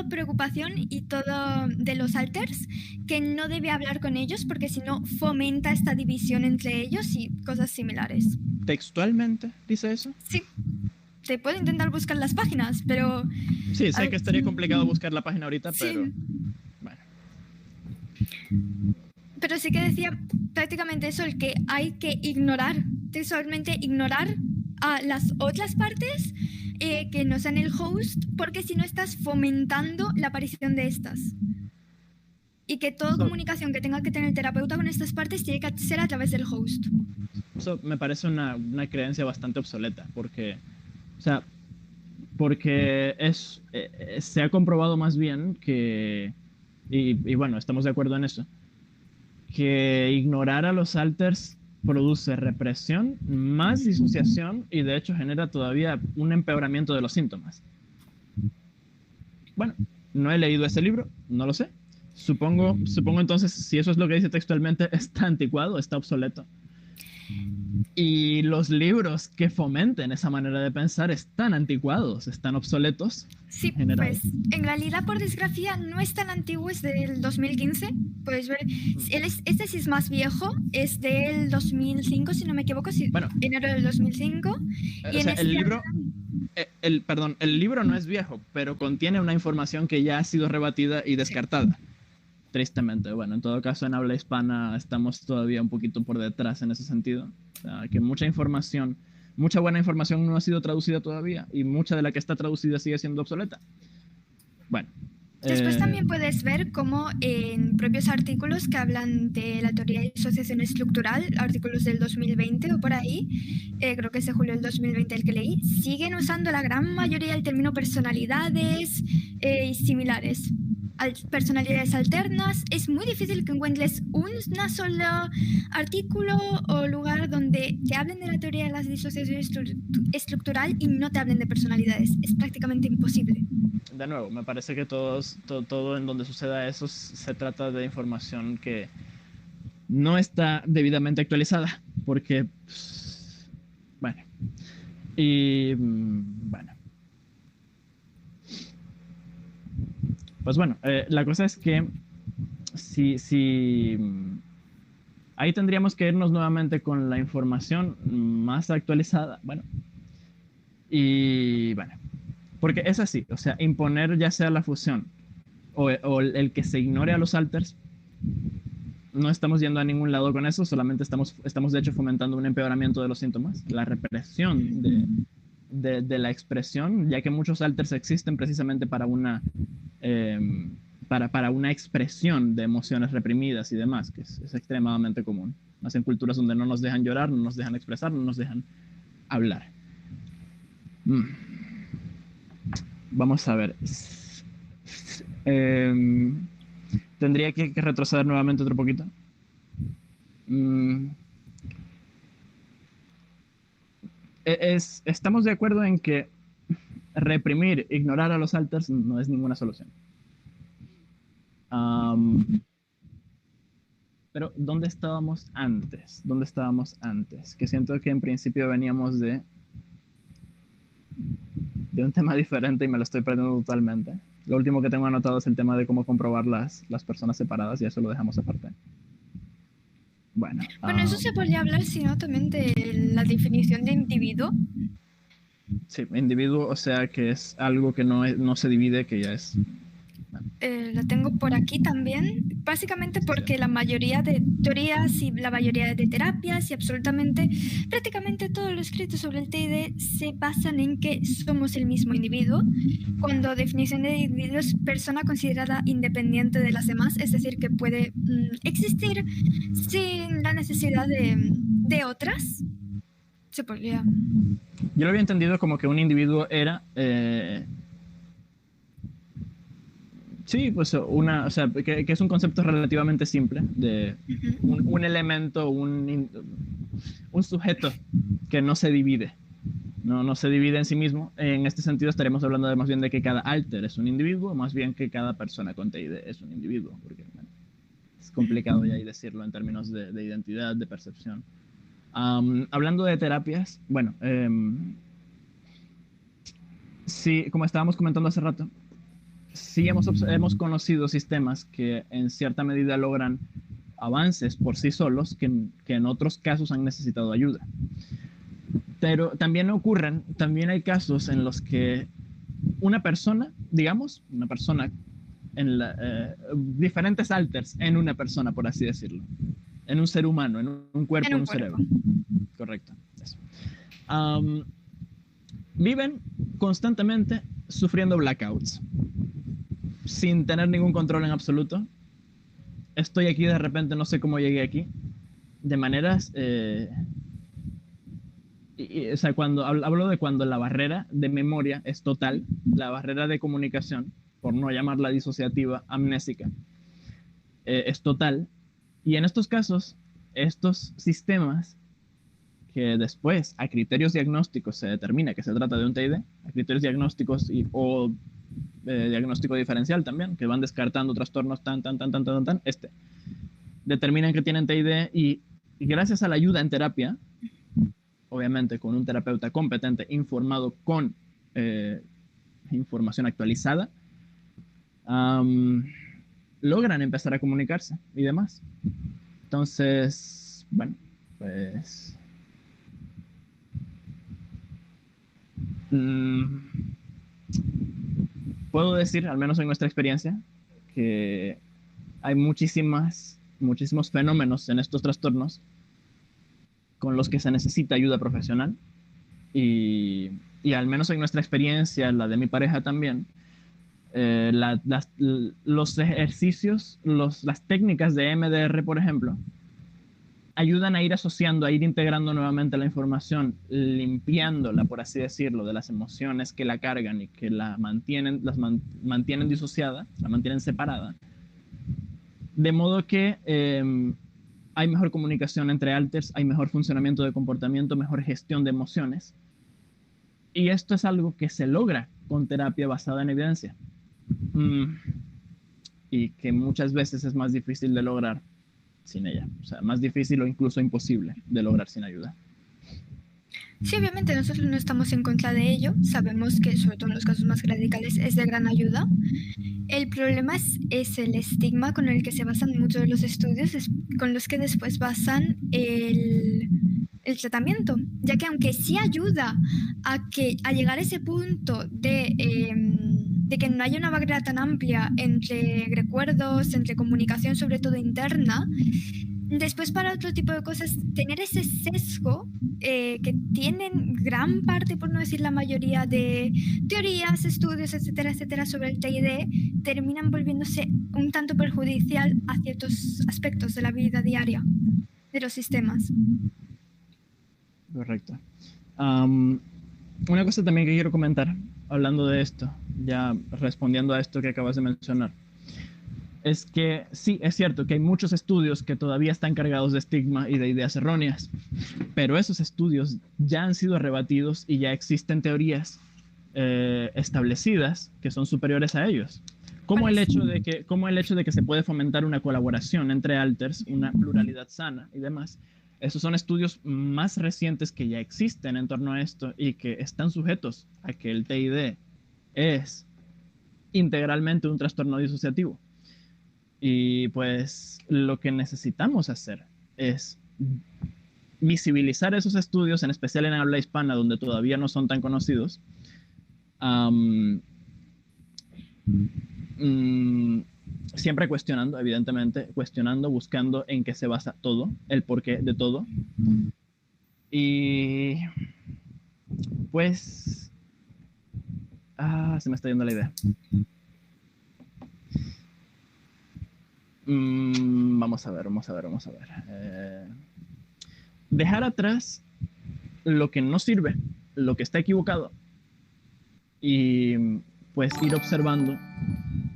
preocupación y todo de los alters, que no debe hablar con ellos porque si no fomenta esta división entre ellos y cosas similares. ¿Textualmente dice eso? Sí. Te puedo intentar buscar las páginas, pero... Sí, sé que estaría complicado buscar la página ahorita, pero... Sí. Bueno. Pero sí que decía prácticamente eso, el que hay que ignorar, textualmente ignorar a las otras partes que no sean el host, porque si no estás fomentando la aparición de estas. Y que toda comunicación que tenga que tener el terapeuta con estas partes tiene que ser a través del host. Eso me parece una creencia bastante obsoleta, porque se ha comprobado más bien que, y bueno, estamos de acuerdo en eso, que ignorar a los alters produce represión, más disociación y de hecho genera todavía un empeoramiento de los síntomas. Bueno, no he leído ese libro, no lo sé. Supongo entonces, si eso es lo que dice textualmente, está anticuado, está obsoleto. Y los libros que fomenten esa manera de pensar están anticuados, están obsoletos. Sí, pues en realidad, por desgracia, no es tan antiguo, es del 2015. Puedes ver, este sí es más viejo, es del 2005, si no me equivoco, bueno, enero del 2005. Y o sea, el libro no es viejo, pero contiene una información que ya ha sido rebatida y descartada. Sí. Tristemente, bueno, en todo caso en habla hispana estamos todavía un poquito por detrás en ese sentido. O sea, que mucha buena información no ha sido traducida todavía y mucha de la que está traducida sigue siendo obsoleta. Bueno. Después también puedes ver cómo en propios artículos que hablan de la teoría de disociación estructural, artículos del 2020 o por ahí, creo que es de julio del 2020 el que leí, siguen usando la gran mayoría el término personalidades y similares. Personalidades alternas. Es muy difícil que encuentres un solo artículo o lugar donde te hablen de la teoría de la disociación estructural y no te hablen de personalidades. Es prácticamente imposible. De nuevo, me parece que todo en donde suceda eso se trata de información que no está debidamente actualizada, porque, bueno, y bueno. Pues bueno, la cosa es que si ahí tendríamos que irnos nuevamente con la información más actualizada, bueno, y bueno, porque es así, o sea, imponer ya sea la fusión o el que se ignore a los alters, no estamos yendo a ningún lado con eso, solamente estamos de hecho fomentando un empeoramiento de los síntomas, la represión de la expresión, ya que muchos alters existen precisamente para una expresión de emociones reprimidas y demás, que es extremadamente común. Más en culturas donde no nos dejan llorar, no nos dejan expresar, no nos dejan hablar. Vamos a ver. Tendría que retroceder nuevamente otro poquito. Estamos de acuerdo en que reprimir, ignorar a los alters no es ninguna solución. Pero ¿dónde estábamos antes? Que siento que en principio veníamos de un tema diferente y me lo estoy perdiendo totalmente. Lo último que tengo anotado es el tema de cómo comprobar las personas separadas y eso lo dejamos aparte. Bueno, eso se podría hablar, sino también de la definición de individuo. Sí, individuo, o sea que es algo que no se divide, que ya es... Lo tengo por aquí también, básicamente porque la mayoría de teorías y la mayoría de terapias y absolutamente, prácticamente todo lo escrito sobre el TID se basan en que somos el mismo individuo, cuando definición de individuo es persona considerada independiente de las demás, es decir, que puede existir sin la necesidad de otras. Se podría... Yo lo había entendido como que un individuo era... sí, pues o sea, que es un concepto relativamente simple de un elemento, un sujeto que no se divide. No se divide en sí mismo. En este sentido estaríamos hablando de más bien de que cada alter es un individuo, más bien que cada persona con TID es un individuo, porque bueno, es complicado ya ahí decirlo en términos de identidad, de percepción. Hablando de terapias, bueno, sí, como estábamos comentando hace rato, sí hemos conocido sistemas que en cierta medida logran avances por sí solos que en otros casos han necesitado ayuda. Pero también hay casos en los que una persona, digamos, una persona diferentes alters en una persona, por así decirlo, en un ser humano, en un cuerpo, en un cerebro. Correcto. Eso. Viven constantemente sufriendo blackouts, sin tener ningún control en absoluto. Estoy aquí de repente, no sé cómo llegué aquí, de maneras... o sea, cuando hablo de cuando la barrera de memoria es total, la barrera de comunicación, por no llamarla disociativa, amnésica, es total. Y en estos casos, estos sistemas que después a criterios diagnósticos se determina que se trata de un TID, a criterios diagnósticos o diagnóstico diferencial también, que van descartando trastornos determinan que tienen TID y gracias a la ayuda en terapia, obviamente con un terapeuta competente, informado con información actualizada, logran empezar a comunicarse y demás. Entonces, bueno, pues... puedo decir, al menos en nuestra experiencia, que hay muchísimos fenómenos en estos trastornos con los que se necesita ayuda profesional y al menos en nuestra experiencia, la de mi pareja también, los ejercicios, las técnicas de MDR, por ejemplo, ayudan a ir asociando, a ir integrando nuevamente la información, limpiándola, por así decirlo, de las emociones que la cargan y que las mantienen disociada, la mantienen separada. De modo que hay mejor comunicación entre alters, hay mejor funcionamiento de comportamiento, mejor gestión de emociones. Y esto es algo que se logra con terapia basada en evidencia. Y que muchas veces es más difícil de lograr sin ella. O sea, más difícil o incluso imposible de lograr sin ayuda. Sí, obviamente nosotros no estamos en contra de ello. Sabemos que, sobre todo en los casos más radicales, es de gran ayuda. El problema es el estigma con el que se basan muchos de los estudios, con los que después basan el tratamiento, ya que aunque sí ayuda a llegar a ese punto de que no haya una barrera tan amplia entre recuerdos, entre comunicación, sobre todo interna, después para otro tipo de cosas, tener ese sesgo que tienen gran parte, por no decir la mayoría de teorías, estudios, etcétera, etcétera, sobre el TID, terminan volviéndose un tanto perjudicial a ciertos aspectos de la vida diaria de los sistemas. Correcto. Una cosa también que quiero comentar, hablando de esto, ya respondiendo a esto que acabas de mencionar, es que sí, es cierto que hay muchos estudios que todavía están cargados de estigma y de ideas erróneas, pero esos estudios ya han sido rebatidos y ya existen teorías establecidas que son superiores a ellos. Como el hecho de que se puede fomentar una colaboración entre alters, una pluralidad sana y demás. Esos son estudios más recientes que ya existen en torno a esto y que están sujetos a que el TID es integralmente un trastorno disociativo. Y pues lo que necesitamos hacer es visibilizar esos estudios, en especial en habla hispana, donde todavía no son tan conocidos, siempre cuestionando, evidentemente, cuestionando, buscando en qué se basa todo, el porqué de todo. Y pues se me está yendo la idea. Vamos a ver. Dejar atrás lo que no sirve, lo que está equivocado, y pues ir observando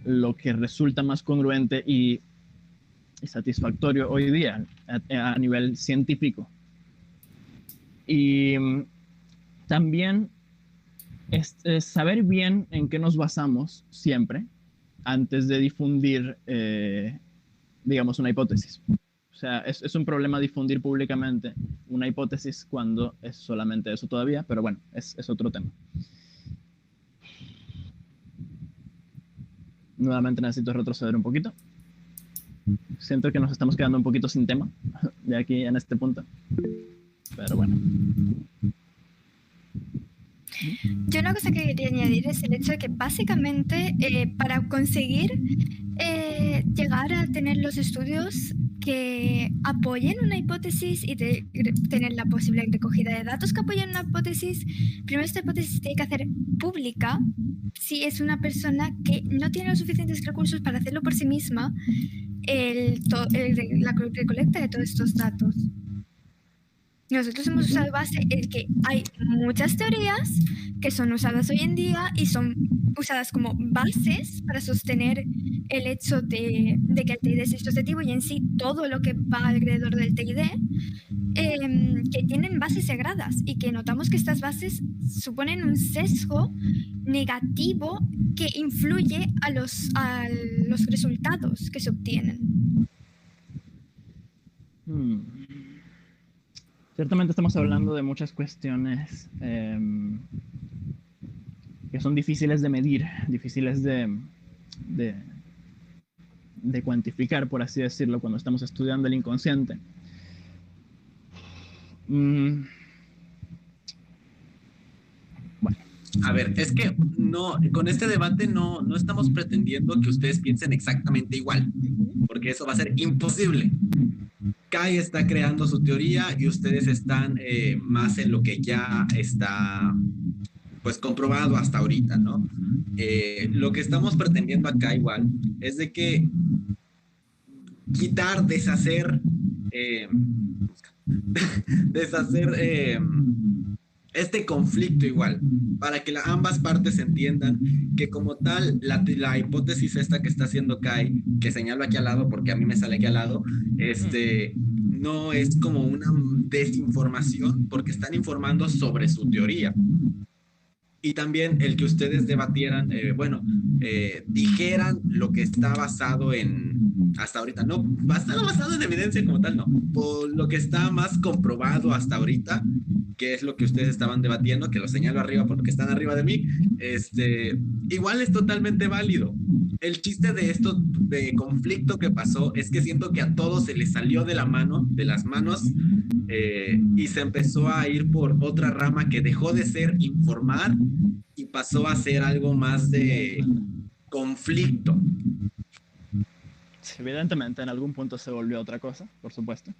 lo que resulta más congruente y satisfactorio hoy día a nivel científico. Y también es saber bien en qué nos basamos siempre antes de difundir, digamos, una hipótesis. O sea, es un problema difundir públicamente una hipótesis cuando es solamente eso todavía, pero bueno, es otro tema. Nuevamente necesito retroceder un poquito. Siento que nos estamos quedando un poquito sin tema de aquí en este punto. Pero bueno. Yo una cosa que quería añadir es el hecho de que básicamente para conseguir llegar a tener los estudios que apoyen una hipótesis y tener la posible recogida de datos que apoyen una hipótesis, primero esta hipótesis tiene que hacer pública si es una persona que no tiene los suficientes recursos para hacerlo por sí misma, la recolecta de todos estos datos. Nosotros hemos usado base en que hay muchas teorías que son usadas hoy en día y son usadas como bases para sostener el hecho de que el TID es disociativo y en sí todo lo que va alrededor del TID, que tienen bases sagradas y que notamos que estas bases suponen un sesgo negativo que influye a los resultados que se obtienen. Ciertamente estamos hablando de muchas cuestiones que son difíciles de medir, difíciles de cuantificar, por así decirlo, cuando estamos estudiando el inconsciente. Bueno. A ver, es que no, con este debate no estamos pretendiendo que ustedes piensen exactamente igual, porque eso va a ser imposible. Kai está creando su teoría y ustedes están más en lo que ya está pues comprobado hasta ahorita, ¿no? Lo que estamos pretendiendo acá igual es de que deshacer este conflicto igual, para que ambas partes entiendan que como tal, la hipótesis esta que está haciendo Kai, que señalo aquí al lado porque a mí me sale aquí al lado, no es como una desinformación porque están informando sobre su teoría. Y también el que ustedes debatieran, dijeran lo que está basado hasta ahorita, no basado en evidencia como tal, no, por lo que está más comprobado hasta ahorita, que es lo que ustedes estaban debatiendo, que lo señalo arriba porque están arriba de mí, igual es totalmente válido. El chiste de esto, de conflicto que pasó, es que siento que a todos se les salió de las manos, y se empezó a ir por otra rama que dejó de ser informar y pasó a ser algo más de conflicto. Evidentemente, en algún punto se volvió otra cosa, por supuesto.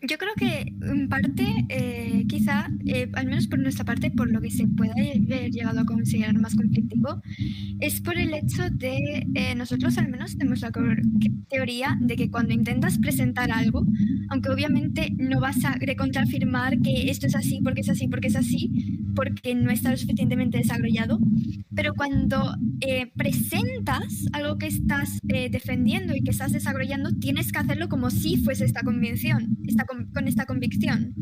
Yo creo que en parte, quizá, al menos por nuestra parte, por lo que se puede haber llegado a considerar más conflictivo, es por el hecho de, nosotros al menos tenemos la teoría de que cuando intentas presentar algo, aunque obviamente no vas a recontraafirmar que esto es así, porque es así, porque no está lo suficientemente desarrollado, pero cuando presentas algo que estás defendiendo y que estás desarrollando, tienes que hacerlo como si fuese esta convicción, con esta convicción.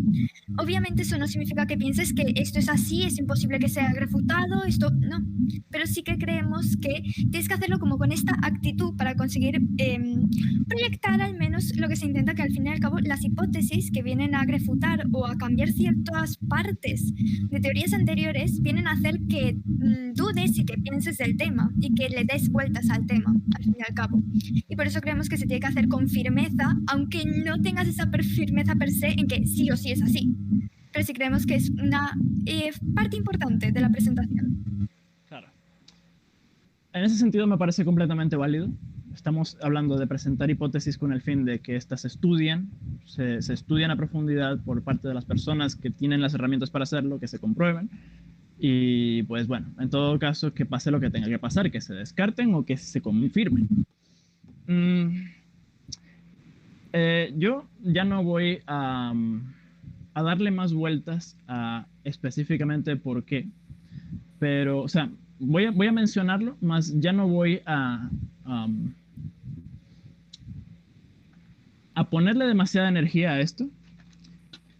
Obviamente eso no significa que pienses que esto es así, es imposible que sea refutado, esto no, pero sí que creemos que tienes que hacerlo como con esta actitud para conseguir proyectar al menos lo que se intenta, que al fin y al cabo las hipótesis que vienen a refutar o a cambiar ciertas partes de teorías anteriores vienen a hacer que dudes importante sí que pienses del tema y que le des vueltas al tema, al fin y al cabo. Y por eso creemos que se tiene que hacer con firmeza, aunque no tengas esa firmeza per se en que sí o sí es así. Pero sí creemos que es una parte importante de la presentación. Claro. En ese sentido me parece completamente válido. Estamos hablando de presentar hipótesis con el fin de que éstas se estudian a profundidad por parte de las personas que tienen las herramientas para hacerlo, que se comprueben. Y pues bueno, en todo caso, que pase lo que tenga que pasar, que se descarten o que se confirmen. Yo ya no voy a darle más vueltas a específicamente por qué, pero, o sea, voy a mencionarlo, más ya no voy a ponerle demasiada energía a esto.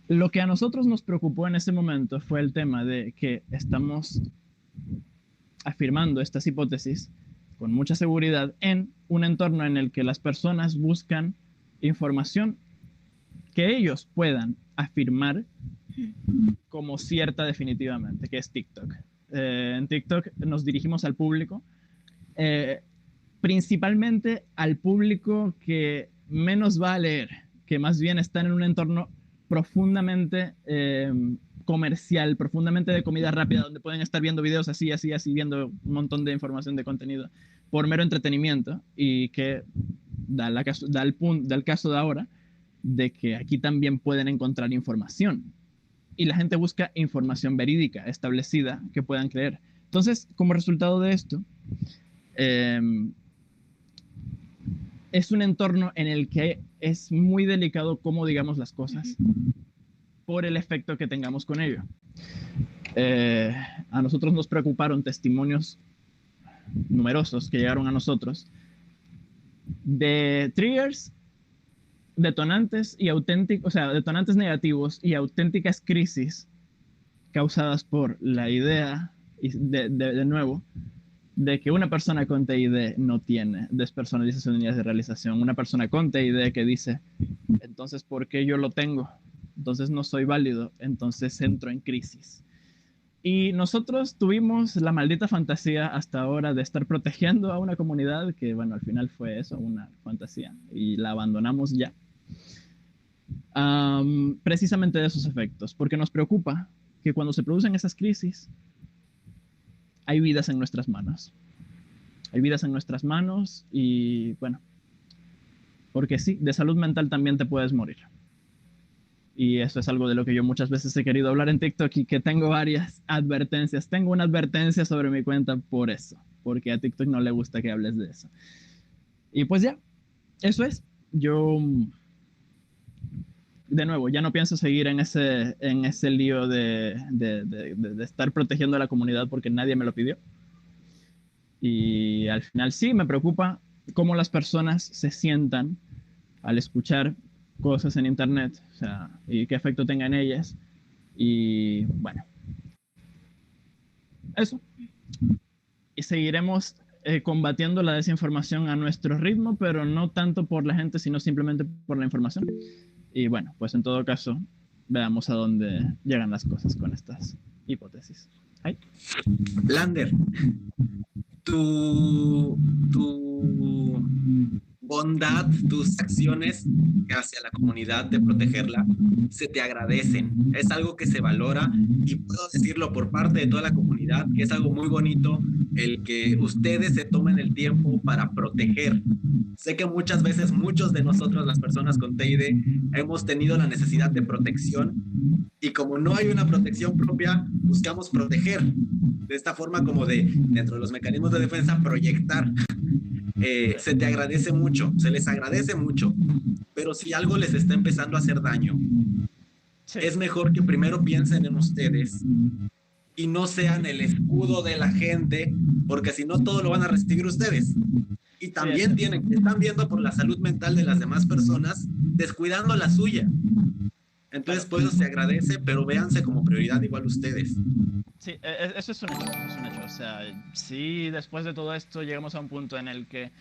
Lo que a nosotros nos preocupó en ese momento fue el tema de que estamos afirmando estas hipótesis con mucha seguridad en un entorno en el que las personas buscan información que ellos puedan afirmar como cierta definitivamente, que es TikTok. En TikTok nos dirigimos al público, principalmente al público que menos va a leer, que más bien están en un entorno profundamente comercial, profundamente de comida rápida, donde pueden estar viendo videos así, viendo un montón de información de contenido por mero entretenimiento, y que da el caso de ahora de que aquí también pueden encontrar información. Y la gente busca información verídica, establecida, que puedan creer. Entonces, como resultado de esto, es un entorno en el que es muy delicado cómo digamos las cosas por el efecto que tengamos con ello. A nosotros nos preocuparon testimonios numerosos que llegaron a nosotros de triggers, detonantes y auténticos, o sea, detonantes negativos y auténticas crisis causadas por la idea, de nuevo, de que una persona con TID no tiene despersonalización de unidades de realización. Una persona con TID que dice, entonces, ¿por qué yo lo tengo? Entonces no soy válido, entonces entro en crisis. Y nosotros tuvimos la maldita fantasía hasta ahora de estar protegiendo a una comunidad que, bueno, al final fue eso, una fantasía, y la abandonamos ya. Precisamente de esos efectos, porque nos preocupa que cuando se producen esas crisis, hay vidas en nuestras manos. Hay vidas en nuestras manos y, bueno, porque sí, de salud mental también te puedes morir. Y eso es algo de lo que yo muchas veces he querido hablar en TikTok y que tengo varias advertencias. Tengo una advertencia sobre mi cuenta por eso, porque a TikTok no le gusta que hables de eso. Y pues ya, eso es. Yo, de nuevo, ya no pienso seguir en ese lío de estar protegiendo a la comunidad porque nadie me lo pidió. Y al final sí, me preocupa cómo las personas se sientan al escuchar cosas en internet, o sea, y qué efecto tenga en ellas. Y bueno, eso. Y seguiremos combatiendo la desinformación a nuestro ritmo, pero no tanto por la gente, sino simplemente por la información. Y bueno, pues en todo caso, veamos a dónde llegan las cosas con estas hipótesis. ¿Ay? Lander, tu bondad, tus acciones hacia la comunidad de protegerla, se te agradecen. Es algo que se valora y puedo decirlo por parte de toda la comunidad, que es algo muy bonito el que ustedes se tomen el tiempo para proteger. Sé que muchas veces muchos de nosotros, las personas con TID, hemos tenido la necesidad de protección y como no hay una protección propia, buscamos proteger. De esta forma como dentro de los mecanismos de defensa, proyectar. Se te agradece mucho, se les agradece mucho, pero si algo les está empezando a hacer daño, sí, es mejor que primero piensen en ustedes y no sean el escudo de la gente, porque si no todo lo van a recibir ustedes. Y también están viendo por la salud mental de las demás personas, descuidando la suya. Entonces, por eso se agradece, pero véanse como prioridad igual ustedes. Sí, eso es un hecho, O sea, sí, después de todo esto llegamos a un punto en el que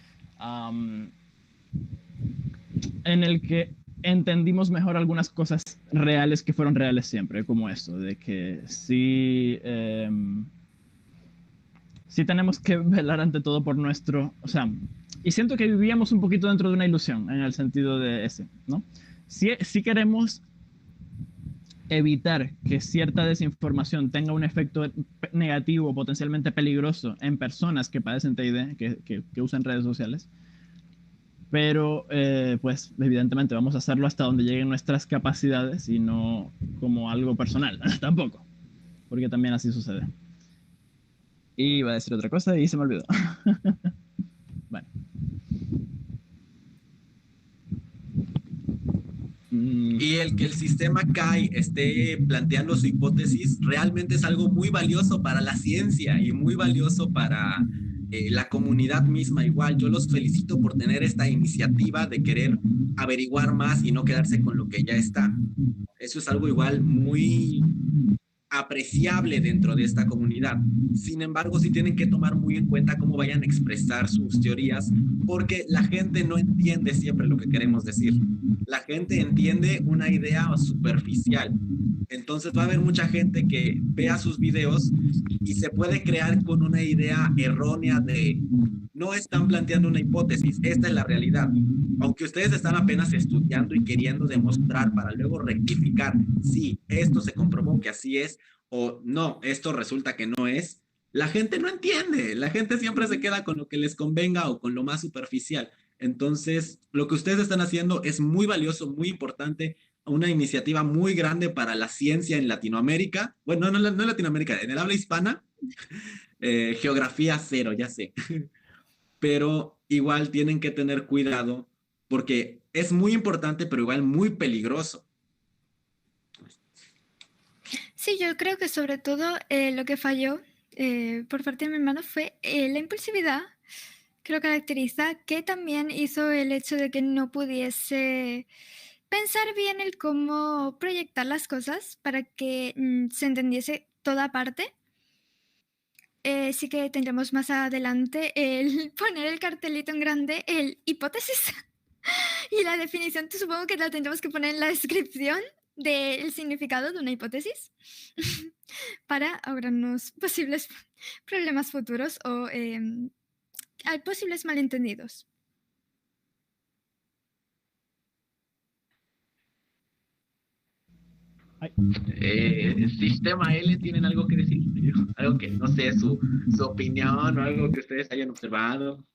entendimos mejor algunas cosas reales que fueron reales siempre, como eso, de que sí, sí tenemos que velar ante todo por nuestro, o sea, y siento que vivíamos un poquito dentro de una ilusión en el sentido de ese, ¿no? Si queremos evitar que cierta desinformación tenga un efecto negativo, potencialmente peligroso en personas que padecen TID, que usan redes sociales, pero pues evidentemente vamos a hacerlo hasta donde lleguen nuestras capacidades y no como algo personal, tampoco, porque también así sucede. Y iba a decir otra cosa y se me olvidó. Bueno. Y el que el sistema CAI esté planteando su hipótesis realmente es algo muy valioso para la ciencia y muy valioso para la comunidad misma. Igual, yo los felicito por tener esta iniciativa de querer averiguar más y no quedarse con lo que ya está. Eso es algo igual muy apreciable dentro de esta comunidad. Sin embargo, sí tienen que tomar muy en cuenta cómo vayan a expresar sus teorías, porque la gente no entiende siempre lo que queremos decir. La gente entiende una idea superficial. Entonces va a haber mucha gente que vea sus videos y se puede crear con una idea errónea de no están planteando una hipótesis, esta es la realidad. Aunque ustedes están apenas estudiando y queriendo demostrar para luego rectificar, sí, esto se comprobó que así es, o no, esto resulta que no es, la gente no entiende, la gente siempre se queda con lo que les convenga o con lo más superficial. Entonces, lo que ustedes están haciendo es muy valioso, muy importante, una iniciativa muy grande para la ciencia en Latinoamérica. Bueno, no en Latinoamérica, en el habla hispana, geografía cero, ya sé. Pero igual tienen que tener cuidado porque es muy importante, pero igual muy peligroso. Sí, yo creo que sobre todo lo que falló por parte de mi hermano fue la impulsividad que lo caracteriza, que también hizo el hecho de que no pudiese pensar bien el cómo proyectar las cosas para que se entendiese toda parte. Sí que tendremos más adelante el poner el cartelito en grande, el hipótesis. Y la definición, supongo que la tendremos que poner en la descripción del significado de una hipótesis para ahorrarnos posibles problemas futuros o posibles malentendidos. Sistema L, ¿tienen algo que decir? Algo que no sé, su opinión o algo que ustedes hayan observado.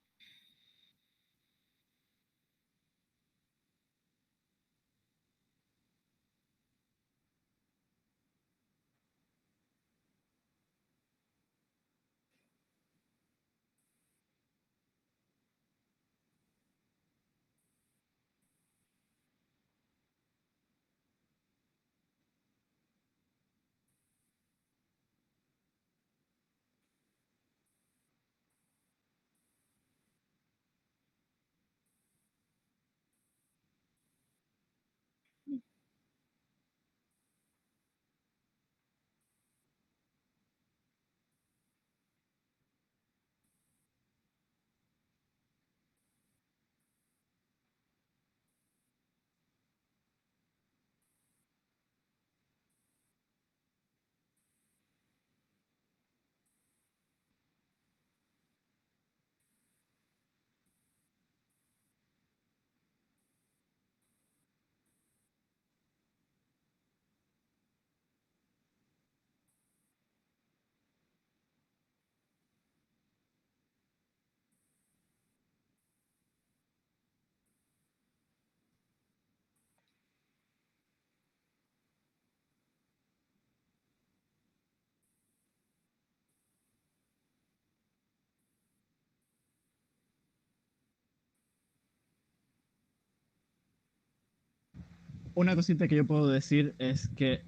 Una cosita que yo puedo decir es que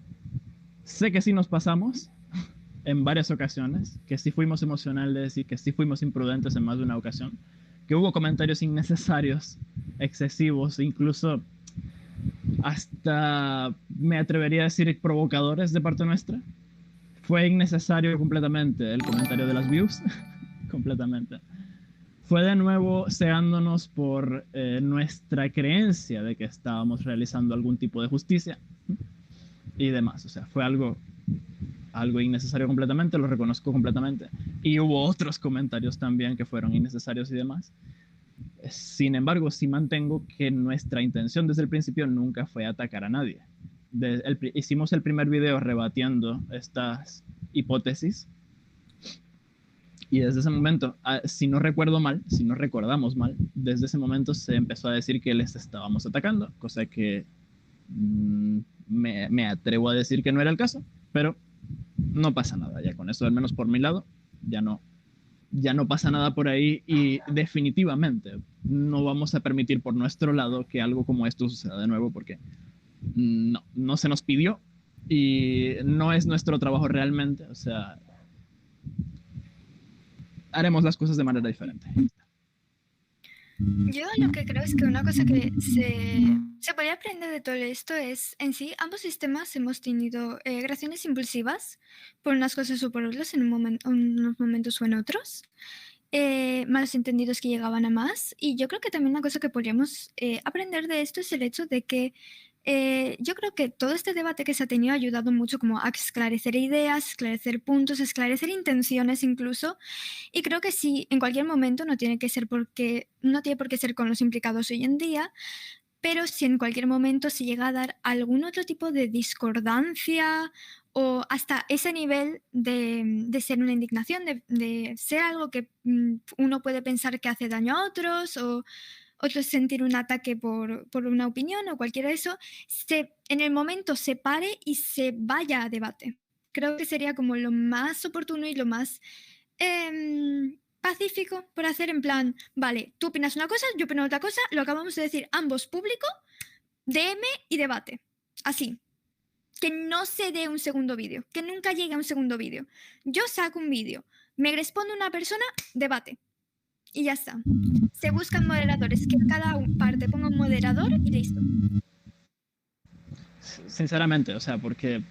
sé que sí nos pasamos en varias ocasiones, que sí fuimos emocionales y que sí fuimos imprudentes en más de una ocasión, que hubo comentarios innecesarios, excesivos, incluso hasta me atrevería a decir provocadores de parte nuestra. Fue innecesario completamente el comentario de las views, completamente. Fue de nuevo cegándonos por nuestra creencia de que estábamos realizando algún tipo de justicia y demás. O sea, fue algo algo innecesario completamente, lo reconozco completamente. Y hubo otros comentarios también que fueron innecesarios y demás. Sin embargo, sí mantengo que nuestra intención desde el principio nunca fue atacar a nadie. Hicimos el primer video rebatiendo estas hipótesis y desde ese momento, si no recuerdo mal, si no recordamos mal, desde ese momento se empezó a decir que les estábamos atacando, cosa que me atrevo a decir que no era el caso, pero no pasa nada ya con eso, al menos por mi lado, ya no pasa nada por ahí y definitivamente no vamos a permitir por nuestro lado que algo como esto suceda de nuevo porque no se nos pidió y no es nuestro trabajo realmente, o sea, haremos las cosas de manera diferente. Yo lo que creo es que una cosa que se podría aprender de todo esto es, en sí, ambos sistemas hemos tenido reacciones impulsivas por unas cosas o por otras en unos momentos o en otros, malos entendidos que llegaban a más, y yo creo que también una cosa que podríamos aprender de esto es el hecho de que yo creo que todo este debate que se ha tenido ha ayudado mucho como a esclarecer ideas, esclarecer puntos, esclarecer intenciones incluso, y creo que sí, en cualquier momento no tiene por qué ser con los implicados hoy en día, pero si en cualquier momento se llega a dar algún otro tipo de discordancia o hasta ese nivel de ser una indignación, de ser algo que uno puede pensar que hace daño a otros o otros sentir un ataque por una opinión o cualquiera de eso, en el momento se pare y se vaya a debate. Creo que sería como lo más oportuno y lo más pacífico por hacer, en plan, vale, tú opinas una cosa, yo opino otra cosa, lo acabamos de decir ambos público, DM y debate. Así. Que no se dé un segundo vídeo, que nunca llegue a un segundo vídeo. Yo saco un vídeo, me responde una persona, debate. Y ya está. Se buscan moderadores, que cada parte ponga un moderador y listo. Sinceramente, o sea, porque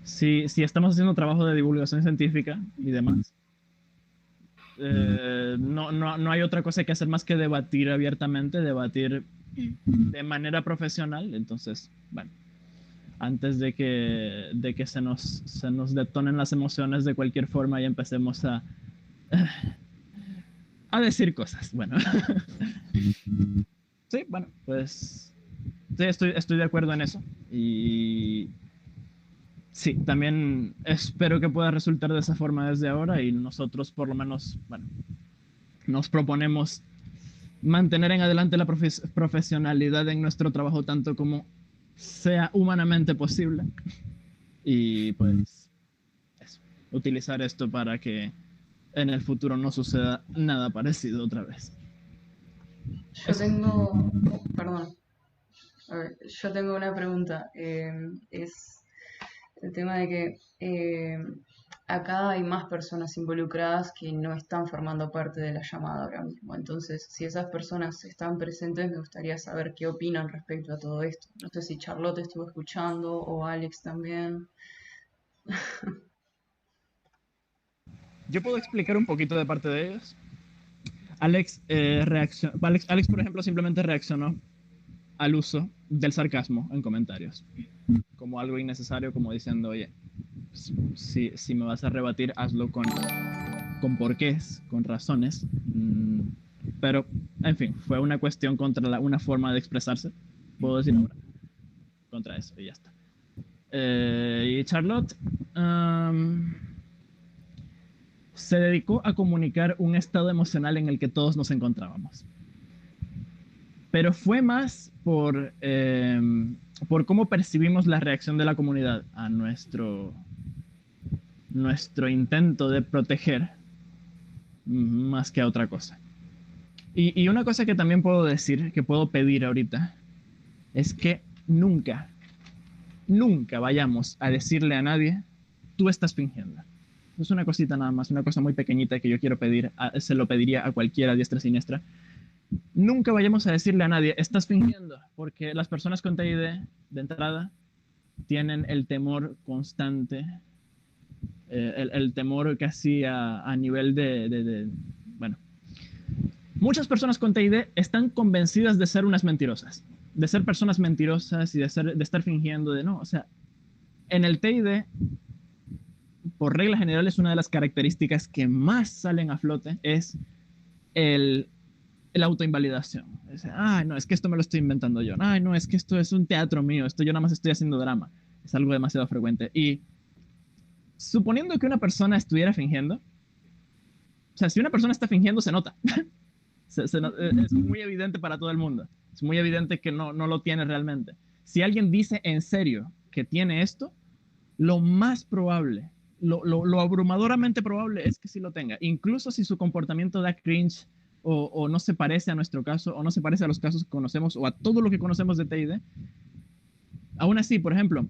si estamos haciendo trabajo de divulgación científica y demás, no hay otra cosa que hacer más que debatir abiertamente, debatir de manera profesional. Entonces, bueno, antes de que se nos detonen las emociones de cualquier forma y empecemos a decir cosas. Bueno. Sí, bueno, pues sí, estoy de acuerdo en eso. Y sí, también espero que pueda resultar de esa forma desde ahora y nosotros por lo menos, bueno, nos proponemos mantener en adelante la profesionalidad en nuestro trabajo tanto como sea humanamente posible. Y pues eso, utilizar esto para que en el futuro no suceda nada parecido otra vez. Yo tengo, perdón, a ver, yo tengo una pregunta. Es el tema de que acá hay más personas involucradas que no están formando parte de la llamada ahora mismo. Entonces, si esas personas están presentes, me gustaría saber qué opinan respecto a todo esto. No sé si Charlotte estuvo escuchando o Alex también. Yo puedo explicar un poquito de parte de ellos. Alex, por ejemplo, simplemente reaccionó al uso del sarcasmo en comentarios, como algo innecesario, como diciendo, oye, si me vas a rebatir, hazlo con porqués, con razones. Pero, en fin, fue una cuestión contra una forma de expresarse, puedo decir ahora, contra eso, y ya está. Y Charlotte se dedicó a comunicar un estado emocional en el que todos nos encontrábamos. Pero fue más por cómo percibimos la reacción de la comunidad a nuestro intento de proteger, más que a otra cosa. Y una cosa que también puedo decir, que puedo pedir ahorita, es que nunca vayamos a decirle a nadie, tú estás fingiendo. Es una cosita nada más, una cosa muy pequeñita que yo quiero pedir, se lo pediría a cualquiera diestra siniestra. Nunca vayamos a decirle a nadie, estás fingiendo, porque las personas con TID de entrada tienen el temor constante, el temor casi a nivel bueno, muchas personas con TID están convencidas de ser unas mentirosas, de ser personas mentirosas y de estar fingiendo, no, o sea, en el TID por regla general, es una de las características que más salen a flote, es el, la autoinvalidación. Ay, no, es que esto me lo estoy inventando yo. Ay, no, es que esto es un teatro mío. Esto yo nada más estoy haciendo drama. Es algo demasiado frecuente. Y suponiendo que una persona estuviera fingiendo, o sea, si una persona está fingiendo, se nota. Es muy evidente para todo el mundo. Es muy evidente que no lo tiene realmente. Si alguien dice en serio que tiene esto, lo más probable, lo abrumadoramente probable es que sí lo tenga. Incluso si su comportamiento da cringe o no se parece a nuestro caso, o no se parece a los casos que conocemos, o a todo lo que conocemos de TID. Aún así, por ejemplo,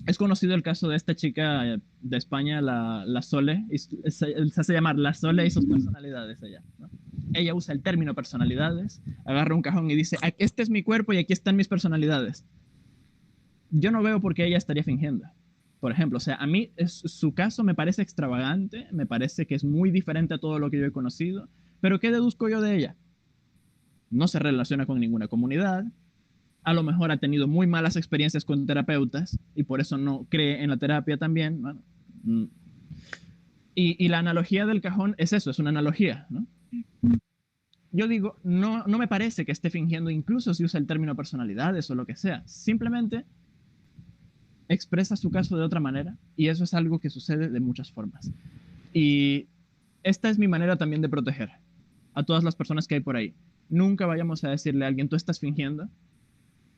es conocido el caso de esta chica de España, la Sole, se hace llamar la Sole y sus personalidades ella, ¿no? Ella usa el término personalidades, agarra un cajón y dice, este es mi cuerpo y aquí están mis personalidades. Yo no veo por qué ella estaría fingiendo. Por ejemplo, o sea, a mí su caso me parece extravagante, me parece que es muy diferente a todo lo que yo he conocido, pero ¿qué deduzco yo de ella? No se relaciona con ninguna comunidad, a lo mejor ha tenido muy malas experiencias con terapeutas y por eso no cree en la terapia también. Bueno, y la analogía del cajón es eso, es una analogía, ¿no? Yo digo, no me parece que esté fingiendo, incluso si usa el término personalidades o lo que sea. Simplemente expresa su caso de otra manera y eso es algo que sucede de muchas formas. Y esta es mi manera también de proteger a todas las personas que hay por ahí. Nunca vayamos a decirle a alguien, tú estás fingiendo,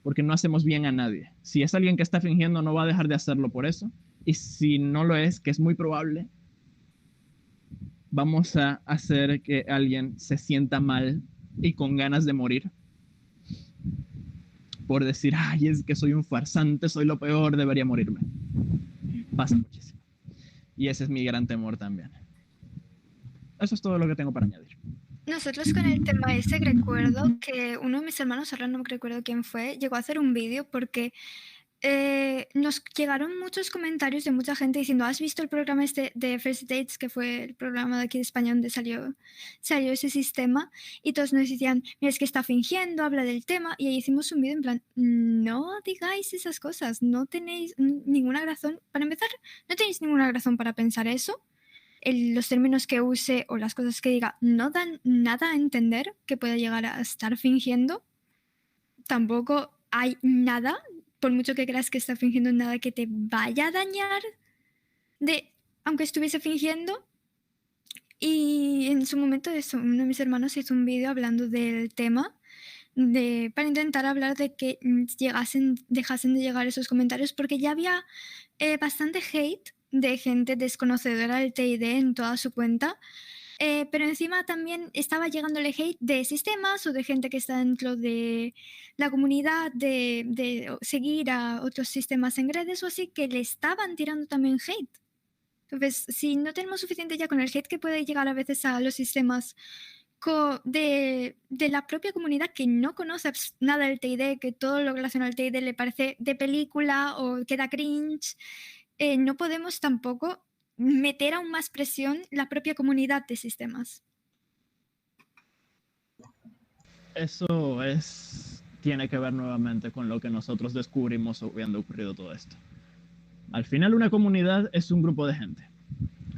porque no hacemos bien a nadie. Si es alguien que está fingiendo, no va a dejar de hacerlo por eso. Y si no lo es, que es muy probable, vamos a hacer que alguien se sienta mal y con ganas de morir por decir, ay, es que soy un farsante, soy lo peor, debería morirme. Pasa muchísimo. Y ese es mi gran temor también. Eso es todo lo que tengo para añadir. Nosotros con el tema ese recuerdo que uno de mis hermanos, ahora no recuerdo quién fue, llegó a hacer un vídeo porque nos llegaron muchos comentarios de mucha gente diciendo, ¿has visto el programa este de First Dates, que fue el programa de aquí de España donde salió ese sistema? Y todos nos decían, mira, es que está fingiendo, habla del tema. Y ahí hicimos un vídeo en plan, no digáis esas cosas, no tenéis ninguna razón, para empezar, no tenéis ninguna razón para pensar eso. Los términos que use o las cosas que diga no dan nada a entender que pueda llegar a estar fingiendo. Tampoco hay nada, por mucho que creas que está fingiendo, nada que te vaya a dañar aunque estuviese fingiendo. Y en su momento uno de mis hermanos hizo un vídeo hablando del tema para intentar hablar de que dejasen de llegar esos comentarios, porque ya había bastante hate de gente desconocedora del TID en toda su cuenta, pero encima también estaba llegándole hate de sistemas o de gente que está dentro de la comunidad de seguir a otros sistemas en redes o así, que le estaban tirando también hate. Entonces, si no tenemos suficiente ya con el hate que puede llegar a veces a los sistemas de la propia comunidad que no conoce nada del TID, que todo lo relacionado al TID le parece de película o que da cringe, no podemos tampoco meter aún más presión la propia comunidad de sistemas. Eso tiene que ver nuevamente con lo que nosotros descubrimos habiendo ocurrido todo esto. Al final, una comunidad es un grupo de gente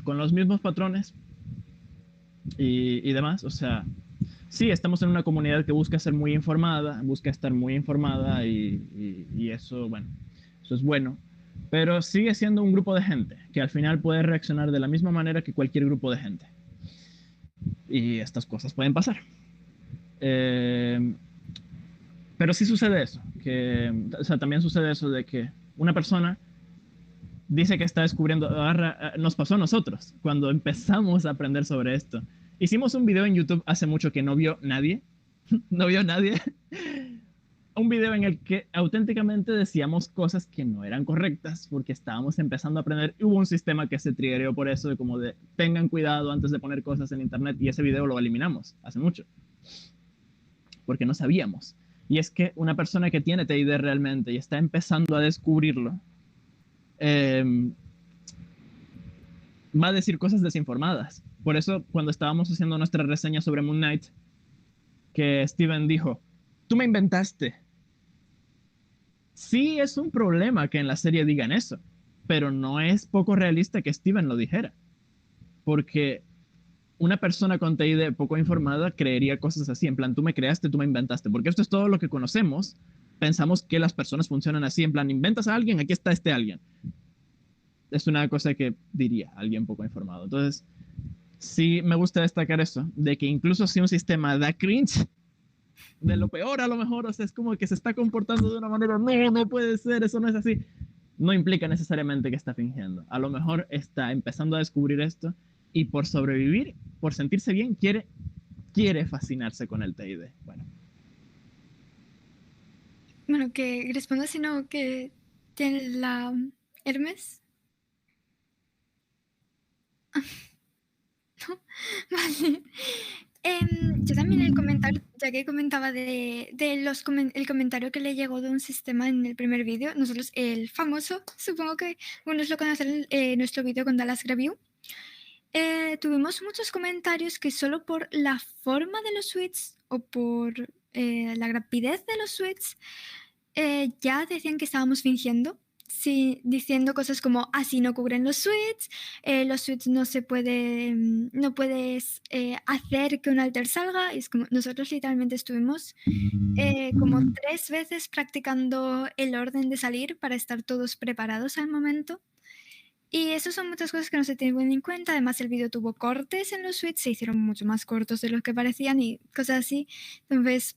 con los mismos patrones y demás. O sea, sí, estamos en una comunidad que busca ser muy informada, busca estar muy informada y eso, bueno, eso es bueno. Pero sigue siendo un grupo de gente que al final puede reaccionar de la misma manera que cualquier grupo de gente. Y estas cosas pueden pasar. Pero sí sucede eso. O sea, también sucede eso de que una persona dice que está descubriendo, nos pasó a nosotros cuando empezamos a aprender sobre esto. Hicimos un video en YouTube hace mucho que no vio nadie. No vio nadie. Un video en el que auténticamente decíamos cosas que no eran correctas porque estábamos empezando a aprender. Hubo un sistema que se triggeró por eso, de como de tengan cuidado antes de poner cosas en internet, y ese video lo eliminamos hace mucho porque no sabíamos. Y es que una persona que tiene TID realmente y está empezando a descubrirlo va a decir cosas desinformadas. Por eso cuando estábamos haciendo nuestra reseña sobre Moon Knight, que Steven dijo, tú me inventaste. Sí, es un problema que en la serie digan eso, pero no es poco realista que Steven lo dijera, porque una persona con TID poco informada creería cosas así, en plan, tú me creaste, tú me inventaste, porque esto es todo lo que conocemos. Pensamos que las personas funcionan así, en plan, inventas a alguien, aquí está este alguien. Es una cosa que diría alguien poco informado. Entonces, sí me gusta destacar eso, de que incluso si un sistema da cringe, de lo peor a lo mejor, o sea, es como que se está comportando de una manera, no, no puede ser, eso no es así. No implica necesariamente que está fingiendo. A lo mejor está empezando a descubrir esto y por sobrevivir, por sentirse bien, quiere fascinarse con el TID. Bueno. Bueno, que responda si no, que tiene la Hermes. Vale. Yo también el comentario, ya que comentaba el comentario que le llegó de un sistema en el primer vídeo, nosotros, el famoso, supongo que algunos lo conocen, nuestro vídeo con Dallas Review, tuvimos muchos comentarios que solo por la forma de los tweets o por la rapidez de los tweets ya decían que estábamos fingiendo. Sí, diciendo cosas como así no cubren los suites no se puede, no puedes hacer que un alter salga. Y es como, nosotros literalmente estuvimos como 3 veces practicando el orden de salir para estar todos preparados al momento. Y eso son muchas cosas que no se tienen en cuenta. Además, el vídeo tuvo cortes en los suites, se hicieron mucho más cortos de los que parecían y cosas así. Entonces,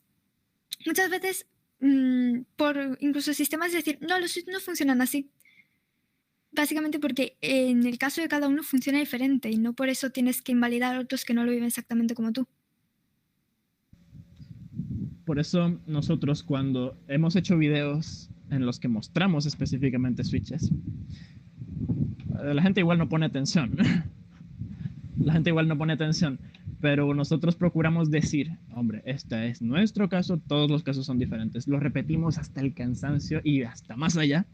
muchas veces por incluso sistemas de decir, no, los suites no funcionan así. Básicamente porque en el caso de cada uno funciona diferente y no por eso tienes que invalidar a otros que no lo viven exactamente como tú. Por eso nosotros cuando hemos hecho videos en los que mostramos específicamente switches, la gente igual no pone atención. La gente igual no pone atención, pero nosotros procuramos decir, hombre, este es nuestro caso, todos los casos son diferentes. Lo repetimos hasta el cansancio y hasta más allá.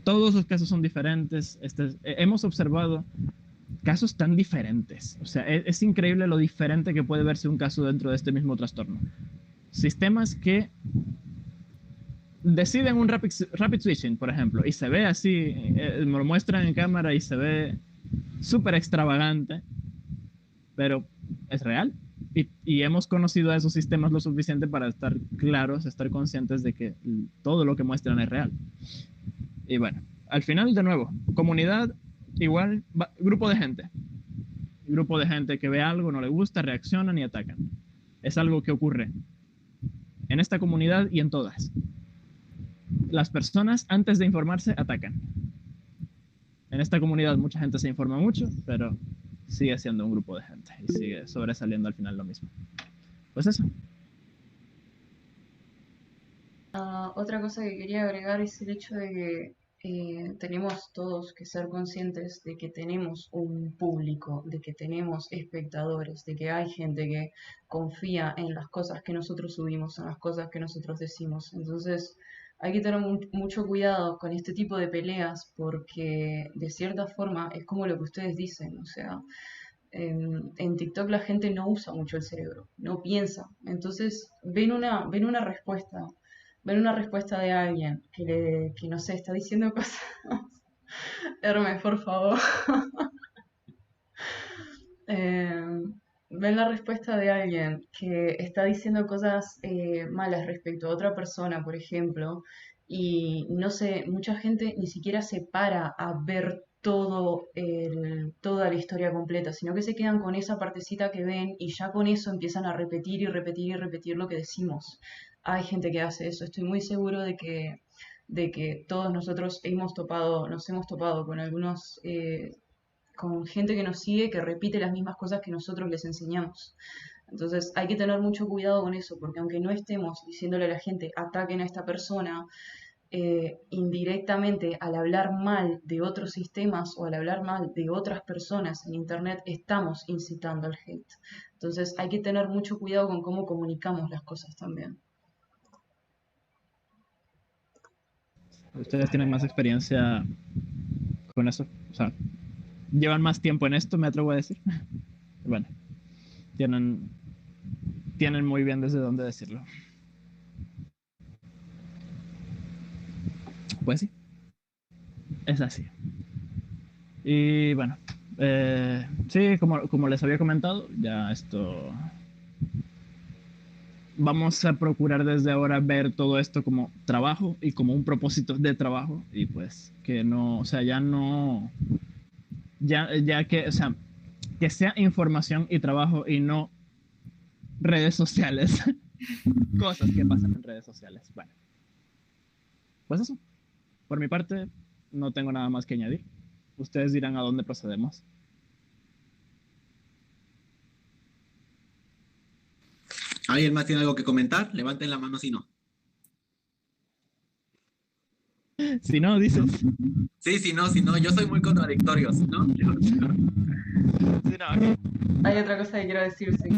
Todos los casos son diferentes. Hemos observado casos tan diferentes. O sea, es increíble lo diferente que puede verse un caso dentro de este mismo trastorno. Sistemas que deciden un rapid switching, por ejemplo, y se ve así, me lo muestran en cámara y se ve súper extravagante, pero es real. Y hemos conocido a esos sistemas lo suficiente para estar claros, estar conscientes de que todo lo que muestran es real. Y bueno, al final, de nuevo, comunidad, igual, grupo de gente. Grupo de gente que ve algo, no le gusta, reaccionan y atacan. Es algo que ocurre en esta comunidad y en todas. Las personas, antes de informarse, atacan. En esta comunidad mucha gente se informa mucho, pero sigue siendo un grupo de gente y sigue sobresaliendo al final lo mismo. Pues eso. Otra cosa que quería agregar es el hecho de que tenemos todos que ser conscientes de que tenemos un público, de que tenemos espectadores, de que hay gente que confía en las cosas que nosotros subimos, en las cosas que nosotros decimos. Entonces hay que tener mucho cuidado con este tipo de peleas porque de cierta forma es como lo que ustedes dicen, o sea, en TikTok la gente no usa mucho el cerebro, no piensa. Entonces ven una respuesta de alguien que no sé, está diciendo cosas. Hermes, por favor. Eh, ven la respuesta de alguien que está diciendo cosas malas respecto a otra persona, por ejemplo, y no sé, mucha gente ni siquiera se para a ver toda la historia completa, sino que se quedan con esa partecita que ven y ya con eso empiezan a repetir y repetir y repetir lo que decimos. Hay gente que hace eso, estoy muy seguro de que todos nosotros nos hemos topado con algunos con gente que nos sigue que repite las mismas cosas que nosotros les enseñamos. Entonces hay que tener mucho cuidado con eso, porque aunque no estemos diciéndole a la gente ataquen a esta persona, indirectamente al hablar mal de otros sistemas o al hablar mal de otras personas en Internet, estamos incitando al hate. Entonces hay que tener mucho cuidado con cómo comunicamos las cosas también. Ustedes tienen más experiencia con eso, o sea, llevan más tiempo en esto, me atrevo a decir. Bueno, tienen muy bien desde dónde decirlo. Pues sí, es así. Y bueno, sí, como les había comentado, ya esto... Vamos a procurar desde ahora ver todo esto como trabajo y como un propósito de trabajo y pues que no, o sea, ya no, ya que, o sea, que sea información y trabajo y no redes sociales, cosas que pasan en redes sociales. Bueno, pues eso. Por mi parte, no tengo nada más que añadir. Ustedes dirán a dónde procedemos. ¿Alguien más tiene algo que comentar? Levanten la mano si no. Si no, dices. Sí, si no, yo soy muy contradictorio, si no, Si no, okay. Hay otra cosa que quiero decir, sí.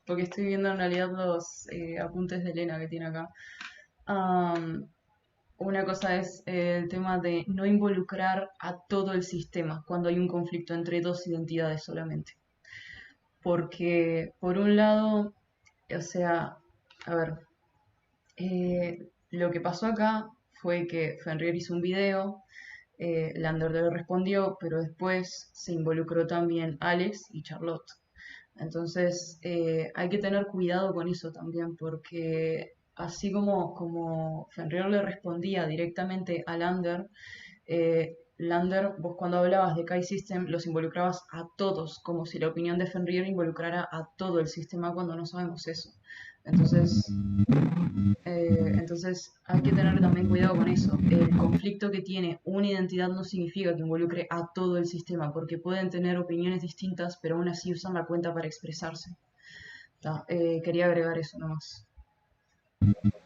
Porque estoy viendo en realidad los apuntes de Elena que tiene acá. Am, una cosa es el tema de no involucrar a todo el sistema cuando hay un conflicto entre dos identidades solamente. Porque, por un lado, o sea, a ver, lo que pasó acá fue que Fenrir hizo un video, Lander le respondió, pero después se involucró también Alex y Charlotte. Entonces, hay que tener cuidado con eso también, porque así como Fenrir le respondía directamente a Lander, Lander, vos cuando hablabas de Kai System los involucrabas a todos, como si la opinión de Fenrir involucrara a todo el sistema cuando no sabemos eso. Entonces, entonces hay que tener también cuidado con eso. El conflicto que tiene una identidad no significa que involucre a todo el sistema, porque pueden tener opiniones distintas, pero aún así usan la cuenta para expresarse. Quería agregar eso nomás.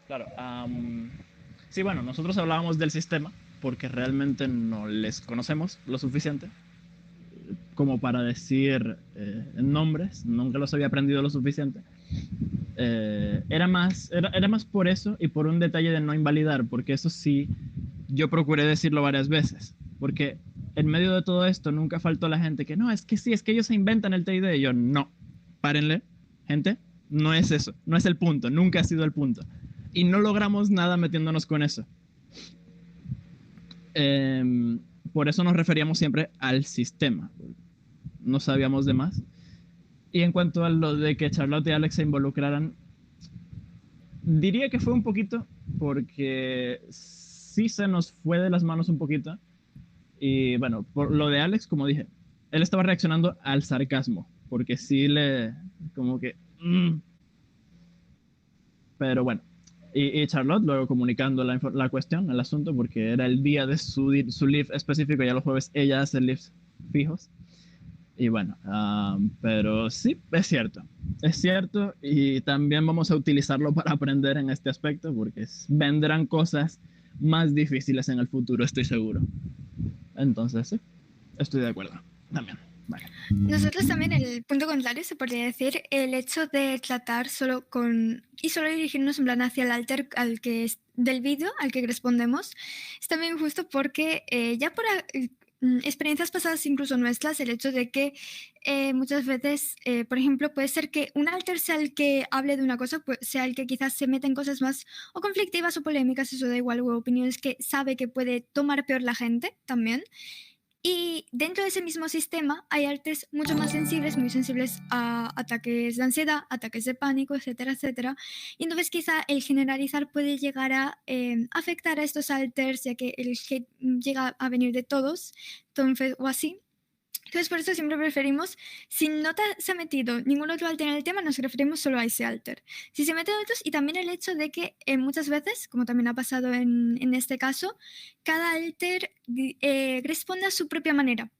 Claro. Sí, bueno, nosotros hablábamos del sistema porque realmente no les conocemos lo suficiente como para decir nombres, nunca los había aprendido lo suficiente. Era más por eso y por un detalle de no invalidar, porque eso sí, yo procuré decirlo varias veces, porque en medio de todo esto nunca faltó la gente que no, es que sí, es que ellos se inventan el TID, y yo no, párenle, gente, no es eso, no es el punto, nunca ha sido el punto. Y no logramos nada metiéndonos con eso. Eh, por eso nos referíamos siempre al sistema, no sabíamos de más. Y en cuanto a lo de que Charlotte y Alex se involucraran, diría que fue un poquito porque sí se nos fue de las manos un poquito. Y bueno, por lo de Alex, como dije, él estaba reaccionando al sarcasmo, porque sí le, como que... Pero bueno, y Charlotte luego comunicando la cuestión, el asunto, porque era el día de su live específico, ya los jueves ella hace lives fijos. Y bueno, pero sí, es cierto y también vamos a utilizarlo para aprender en este aspecto porque vendrán cosas más difíciles en el futuro, estoy seguro. Entonces, sí, estoy de acuerdo también. Vale. Nosotros también, el punto contrario, se podría decir, el hecho de tratar solo y solo dirigirnos en plan hacia el alter al que es del vídeo, al que respondemos, es también justo porque ya por experiencias pasadas, incluso nuestras, el hecho de que muchas veces, por ejemplo, puede ser que un alter sea el que hable de una cosa, pues sea el que quizás se meta en cosas más o conflictivas o polémicas, eso da igual, o opiniones que sabe que puede tomar peor la gente también. Y dentro de ese mismo sistema hay artes mucho más sensibles, muy sensibles a ataques de ansiedad, ataques de pánico, etcétera, etcétera. Y entonces quizá el generalizar puede llegar a afectar a estos alters, ya que el hate llega a venir de todos, entonces, o así. Entonces, por eso siempre preferimos, si no se ha metido ningún otro alter en el tema, nos referimos solo a ese alter. Si se meten otros, y también el hecho de que muchas veces, como también ha pasado en este caso, cada alter responde a su propia manera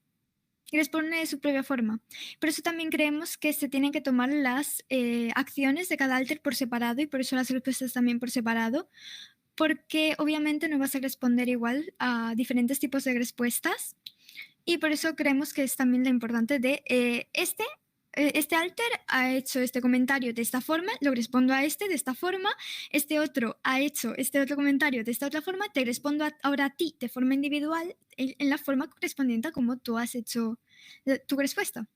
y responde de su propia forma. Por eso también creemos que se tienen que tomar las acciones de cada alter por separado y por eso las respuestas también por separado, porque obviamente no vas a responder igual a diferentes tipos de respuestas. Y por eso creemos que es también lo importante de este alter ha hecho este comentario de esta forma, lo respondo a este de esta forma, este otro ha hecho este otro comentario de esta otra forma, te respondo ahora a ti de forma individual en la forma correspondiente a como tú has hecho tu respuesta.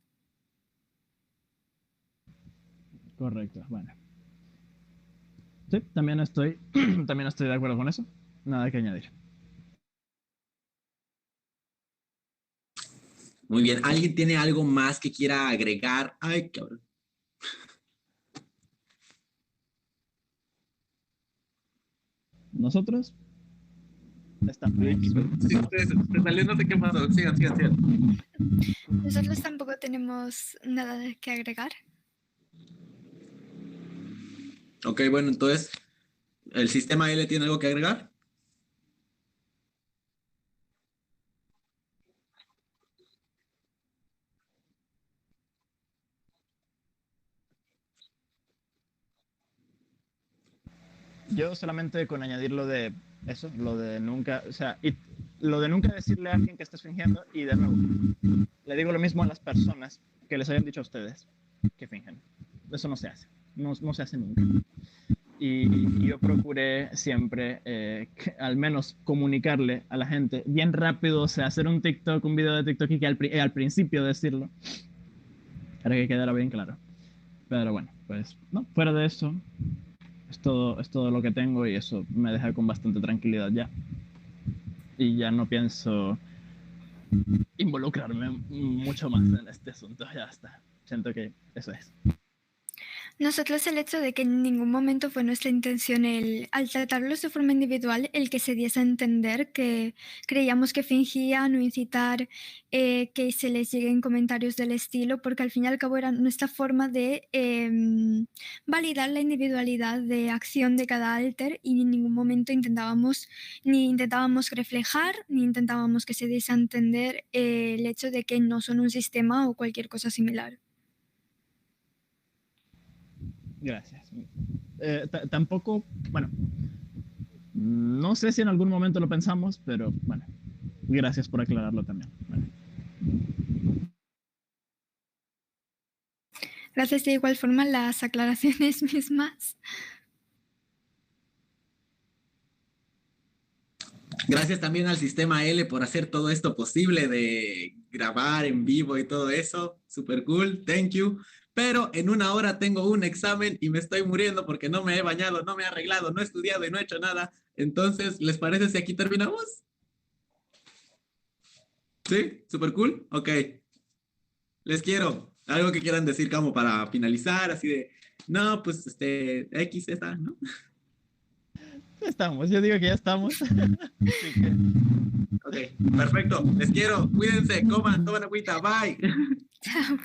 Correcto, bueno. Sí, también estoy de acuerdo con eso. Nada que añadir. Muy bien. ¿Alguien tiene algo más que quiera agregar? Ay, cabrón. Nosotros estamos bien. Sí, te salió, no sé qué pasó. Sigan. Nosotros tampoco tenemos nada que agregar. Ok, bueno, entonces, ¿el sistema L tiene algo que agregar? Yo solamente con añadir lo de eso, lo de nunca, o sea, y lo de nunca decirle a alguien que estás fingiendo, y de nuevo, le digo lo mismo a las personas que les hayan dicho a ustedes que fingen. Eso no se hace, no se hace nunca. Y yo procuré siempre, al menos comunicarle a la gente bien rápido, o sea, hacer un TikTok, un video de TikTok y que al principio decirlo, para que quedara bien claro. Pero bueno, pues no, fuera de eso, es todo lo que tengo y eso me deja con bastante tranquilidad ya. Y ya no pienso involucrarme mucho más en este asunto, ya está. Siento que eso es. Nosotros el hecho de que en ningún momento fue nuestra intención al tratarlos de forma individual, el que se diese a entender que creíamos que fingían o incitar que se les lleguen comentarios del estilo, porque al fin y al cabo era nuestra forma de validar la individualidad de acción de cada alter y en ningún momento ni intentábamos reflejar, ni intentábamos que se diese a entender el hecho de que no son un sistema o cualquier cosa similar. Gracias. Tampoco, bueno, no sé si en algún momento lo pensamos, pero bueno, gracias por aclararlo también. Bueno. Gracias de igual forma las aclaraciones mismas. Gracias también al sistema L por hacer todo esto posible de grabar en vivo y todo eso. Super cool, thank you. Pero en 1 hora tengo un examen y me estoy muriendo porque no me he bañado, no me he arreglado, no he estudiado y no he hecho nada. Entonces, ¿les parece si aquí terminamos? ¿Sí? ¿Super cool? Ok. Les quiero. Algo que quieran decir como para finalizar, así de, no, pues X está, ¿no? Ya estamos, yo digo que ya estamos. Así que... Ok, perfecto. Les quiero. Cuídense, coman, tomen agüita. Bye. Chao.